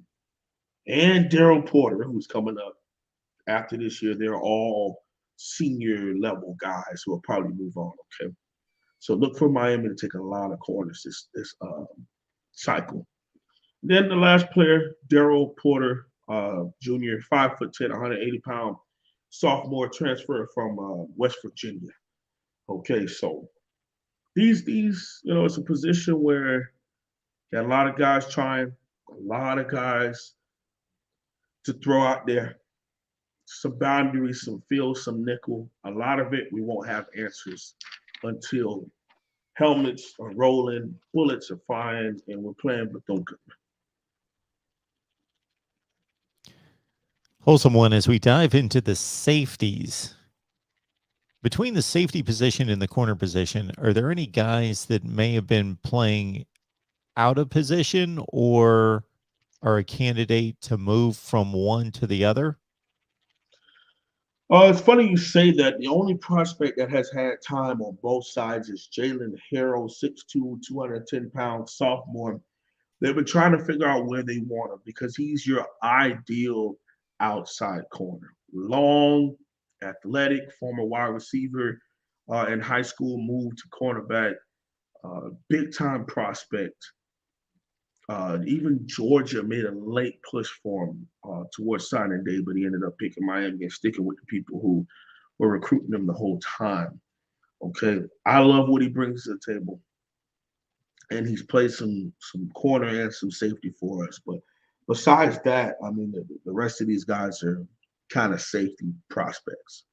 B: and Daryl Porter, who's coming up after this year. They're all senior level guys who will probably move on. Okay. So look for Miami to take a lot of corners this cycle. Then the last player, Daryl Porter Jr., 5'10", 180-pound sophomore transfer from West Virginia. Okay, so these it's a position where got a lot of guys trying, a lot of guys to throw out there, some boundaries, some field, some nickel. A lot of it we won't have answers until helmets are rolling, bullets are flying, and we're playing Bethune-Cookman.
A: Wholesome one, as we dive into the safeties. Between the safety position and the corner position, are there any guys that may have been playing out of position or are a candidate to move from one to the other?
B: It's funny you say that. The only prospect that has had time on both sides is Jalen Harrell, 6'2", 210-pound sophomore. They've been trying to figure out where they want him because he's your ideal outside corner. Long, athletic, former wide receiver in high school, moved to cornerback, big time prospect. Even Georgia made a late push for him towards signing day, but he ended up picking Miami and sticking with the people who were recruiting him the whole time. Okay, I love what he brings to the table, and he's played some corner and some safety for us. But besides that, I mean, the rest of these guys are kind of safety prospects.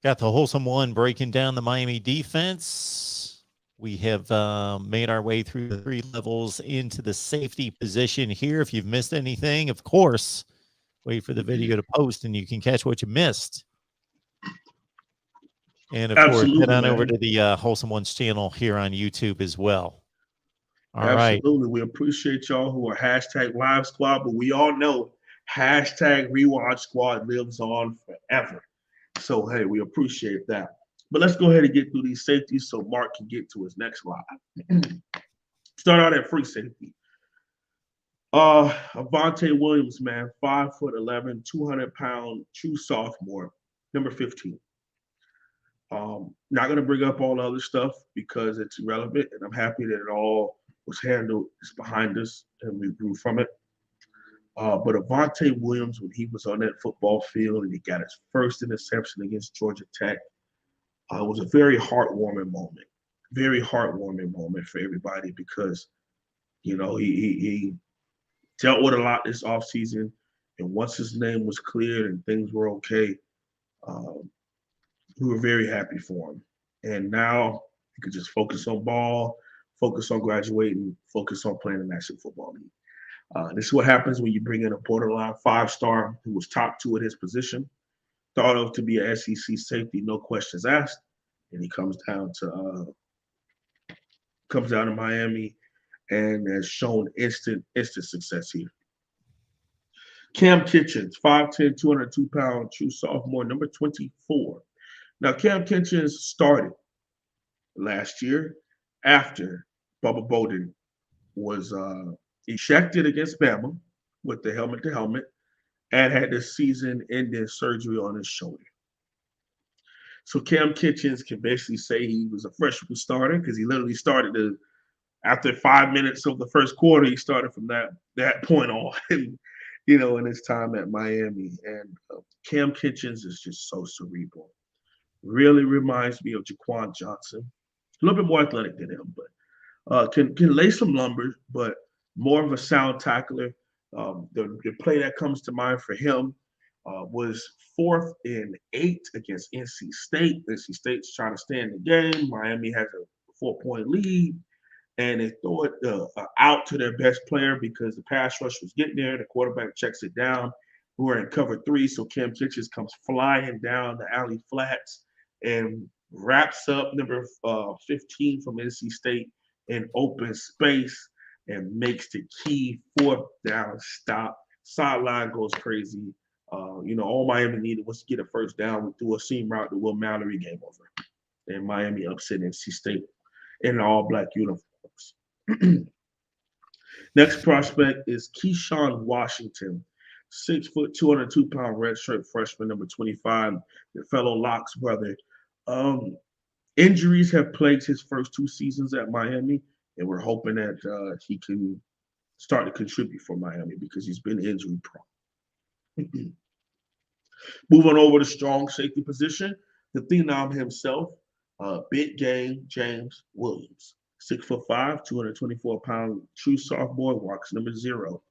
A: Got the wholesome one breaking down the Miami defense. We have made our way through the 3 levels into the safety position here. If you've missed anything, of course, wait for the video to post and you can catch what you missed. And of
B: Absolutely,
A: course, head on
B: man.
A: over to the Wholesome Ones channel here on YouTube as well. All
B: Absolutely.
A: right.
B: We appreciate y'all who are hashtag Live Squad, but we all know hashtag Rewatch Squad lives on forever. So, hey, we appreciate that. But let's go ahead and get through these safeties so Mark can get to his next slide. Start out at free safety. Avante Williams, man, 5'11", 200-pound, true sophomore, number 15. Not going to bring up all the other stuff because it's irrelevant, and I'm happy that it all was handled. It's behind us, and we grew from it. But Avante Williams, when he was on that football field and he got his first interception against Georgia Tech, it was a very heartwarming moment. Very heartwarming moment for everybody because, he dealt with a lot this offseason. And once his name was cleared and things were okay, we were very happy for him. And now he could just focus on ball, focus on graduating, focus on playing the National Football League. This is what happens when you bring in a borderline 5-star who was top 2 at his position, thought of to be an SEC safety, no questions asked, and he comes down to Miami and has shown instant success here. Cam Kitchens, 5'10", 202-pound, true sophomore, number 24. Now, Cam Kitchens started last year after Bubba Bowden was ejected against Bama with the helmet-to-helmet and had the season-ending surgery on his shoulder. So Cam Kitchens can basically say he was a freshman starter because he literally started after 5 minutes of the first quarter, he started from that point on, in his time at Miami. And Cam Kitchens is just so cerebral. Really reminds me of Jaquan Johnson. A little bit more athletic than him, but can lay some lumber, but more of a sound tackler. The play that comes to mind for him was 4th and 8 against NC State. NC State's trying to stay in the game. Miami has a 4-point lead, and they throw it out to their best player because the pass rush was getting there. The quarterback checks it down. We're in cover 3, so Cam Kitchens comes flying down the alley flats and wraps up number 15 from NC State in open space and makes the key 4th down stop. Sideline goes crazy. All Miami needed was to get a first down. We threw a seam route to Will Mallory, game over. And Miami upset NC State in an all-black uniforms. Next prospect is Keyshawn Washington, 6', 202-pound redshirt freshman, number 25, the fellow Locke's brother. Injuries have plagued his first 2 seasons at Miami, and we're hoping that he can start to contribute for Miami because he's been injury prone. Moving over to strong safety position, the phenom himself, big game James Williams, 6'5", 224-pound true sophomore, walks number 0.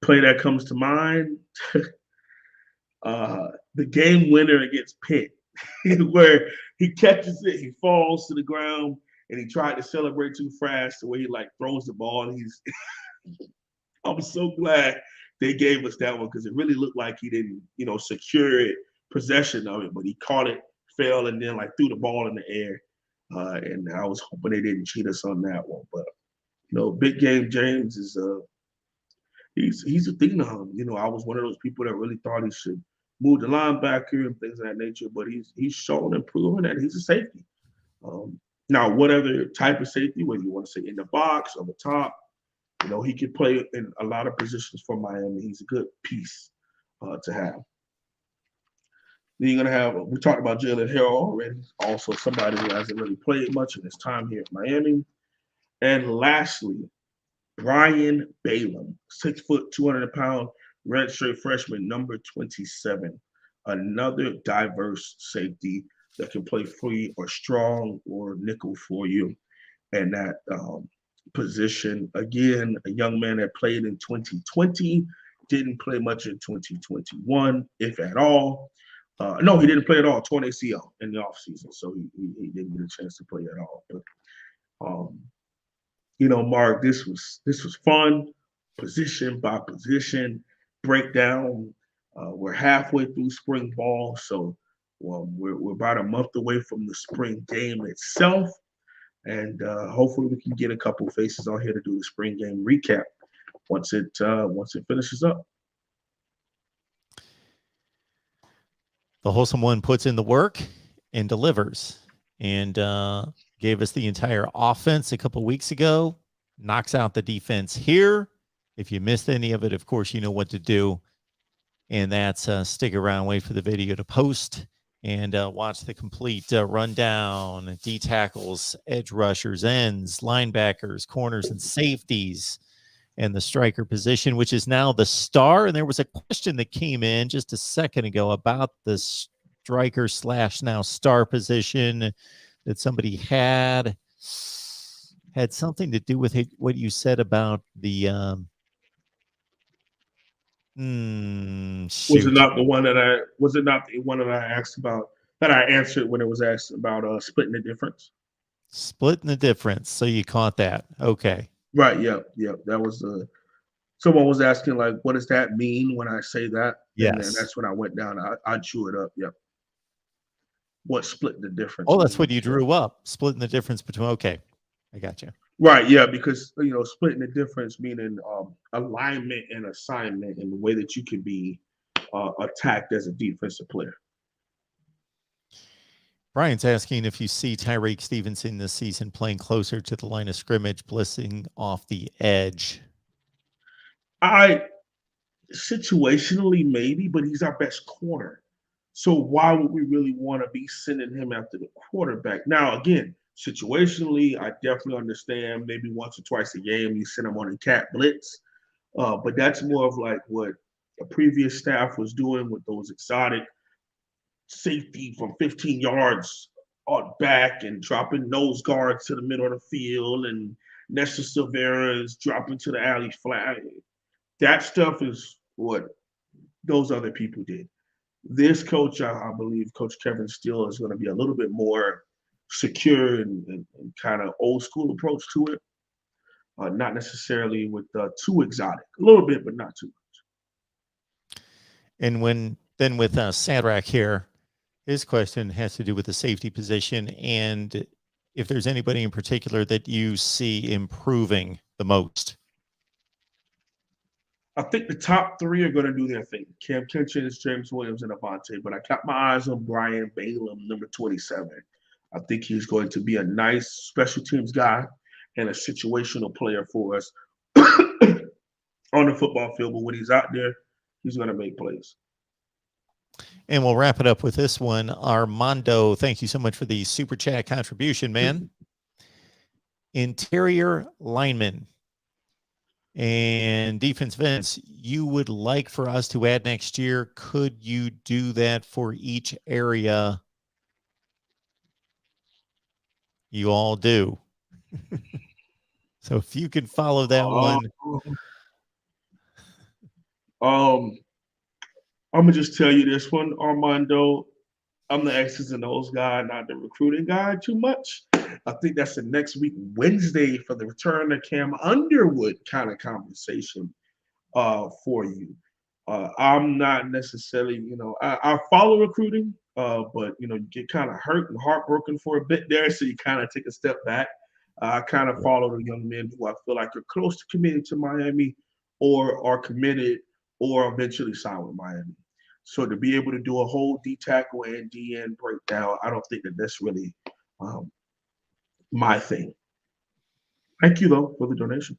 B: Play that comes to mind, the game winner against Pitt, where he catches it, he falls to the ground, and he tried to celebrate too fast, the way he throws the ball. And I'm so glad they gave us that one because it really looked like he didn't, secure it, possession of it, but he caught it, fell, and then threw the ball in the air. And I was hoping they didn't cheat us on that one. But big game James is he's a phenom. I was one of those people that really thought he should move to linebacker and things of that nature, but he's shown and proven that he's a safety. Now, what other type of safety, whether you want to say in the box or the top, he could play in a lot of positions for Miami. He's a good piece to have. Then you're going to have, we talked about Jalen Harrell already, also somebody who hasn't really played much in his time here at Miami. And lastly, Brian Balaam, 6', 200-pound redshirt freshman, number 27. Another diverse safety that can play free or strong or nickel for you. And that position, again, a young man that played in 2020, didn't play much in 2021, if at all. No, he didn't play at all, torn ACL in the offseason, so he didn't get a chance to play at all. But Mark, this was fun, position by position breakdown. We're halfway through spring ball, so we're about a month away from the spring game itself, and hopefully we can get a couple faces on here to do the spring game recap once it finishes up.
A: the wholesome one puts in the work and delivers, and gave us the entire offense a couple weeks ago. Knocks out the defense here. If you missed any of it, of course, you know what to do. And that's stick around, wait for the video to post, and watch the complete rundown. D tackles, edge rushers, ends, linebackers, corners, and safeties, and the striker position, which is now the star. And there was a question that came in just a second ago about the striker / now star position that somebody had something to do with it, what you said about the
B: Was it not the one that I asked about, that I answered when it was asked about splitting the difference?
A: Splitting the difference. So you caught that. Okay.
B: Right. Yep. That was someone was asking, like, what does that mean when I say that?
A: Yes.
B: And then that's when I went down. I drew it up. Yep. What split the difference?
A: Oh, that's what you drew up. Splitting the difference between. Okay. I got you.
B: Right. Yeah. Because, splitting the difference meaning alignment and assignment and the way that you can be attacked as a defensive player.
A: Brian's asking if you see Tyreek Stevenson this season playing closer to the line of scrimmage, blitzing off the edge.
B: Situationally maybe, but he's our best corner. So why would we really want to be sending him after the quarterback? Now, again, situationally, I definitely understand maybe once or twice a game you send him on a cat blitz, but that's more of like what a previous staff was doing with those exotic safety from 15 yards on back and dropping nose guards to the middle of the field and Nestor Silvera's dropping to the alley flat. That stuff is what those other people did. This coach, I believe, Coach Kevin Steele, is going to be a little bit more secure and kind of old school approach to it. Not necessarily with too exotic. A little bit, but not too much.
A: And with Sadrack here, his question has to do with the safety position and if there's anybody in particular that you see improving the most.
B: I think the top three are going to do their thing. Cam Kitchens, James Williams, and Avante. But I got my eyes on Brian Balaam, number 27. I think he's going to be a nice special teams guy and a situational player for us on the football field. But when he's out there, he's going to make plays.
A: And we'll wrap it up with this one. Armando, thank you so much for the super chat contribution, man. Interior lineman and defensive ends, you would like for us to add next year. Could you do that for each area? You all do. So if you can follow that one.
B: I'm going to just tell you this one, Armando. I'm the X's and O's guy, not the recruiting guy too much. I think that's the next week, Wednesday, for the return of Cam Underwood kind of conversation for you. I'm not necessarily, I follow recruiting, but, you get kind of hurt and heartbroken for a bit there. So you kind of take a step back. I kind of follow the young men who I feel like are close to committing to Miami or are committed or eventually sign with Miami. So to be able to do a whole D tackle and DN breakdown, I don't think that that's really my thing. Thank you, though, for the donation.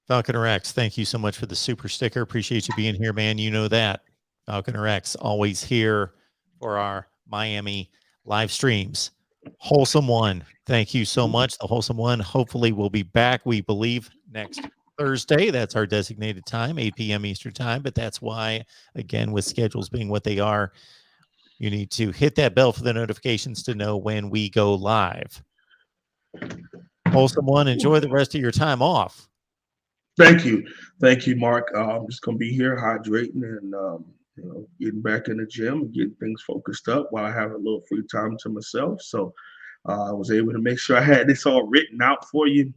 A: Falcon Rex, thank you so much for the super sticker. Appreciate you being here, man. You know that. Falcon Rex, always here for our Miami live streams. Wholesome One, thank you so much. The Wholesome One hopefully will be back, we believe, next Thursday. That's our designated time, 8 p.m. Eastern time. But that's why, again, with schedules being what they are, you need to hit that bell for the notifications to know when we go live. Wholesome One, enjoy the rest of your time off.
B: Thank you, Mark. I'm just gonna be here hydrating and getting back in the gym, getting things focused up while I have a little free time to myself. So I was able to make sure I had this all written out for you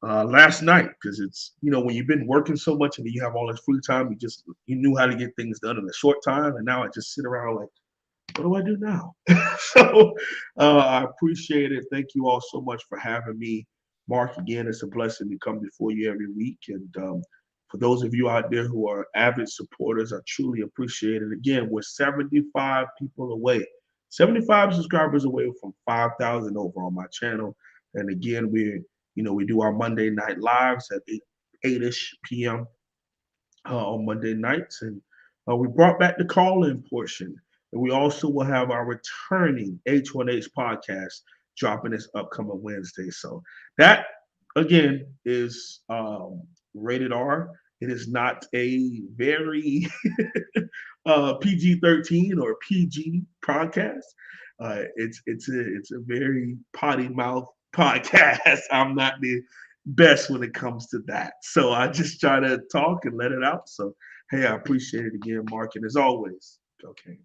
B: last night, because it's, when you've been working so much and you have all this free time, you knew how to get things done in a short time, and now I just sit around like, what do I do now? So I appreciate it. Thank you all so much for having me. Mark, again, it's a blessing to come before you every week. And For those of you out there who are avid supporters, I truly appreciate it. Again, we're 75 people away, 75 subscribers away from 5,000 over on my channel. And again, we do our Monday night lives at 8-ish p.m. On Monday nights. And we brought back the call-in portion. And we also will have our returning H1H podcast dropping this upcoming Wednesday. So that, again, is rated R. It is not a very PG-13 or PG podcast. It's a very potty mouth podcast. I'm not the best when it comes to that. So I just try to talk and let it out. So hey, I appreciate it again, Mark. And as always, okay.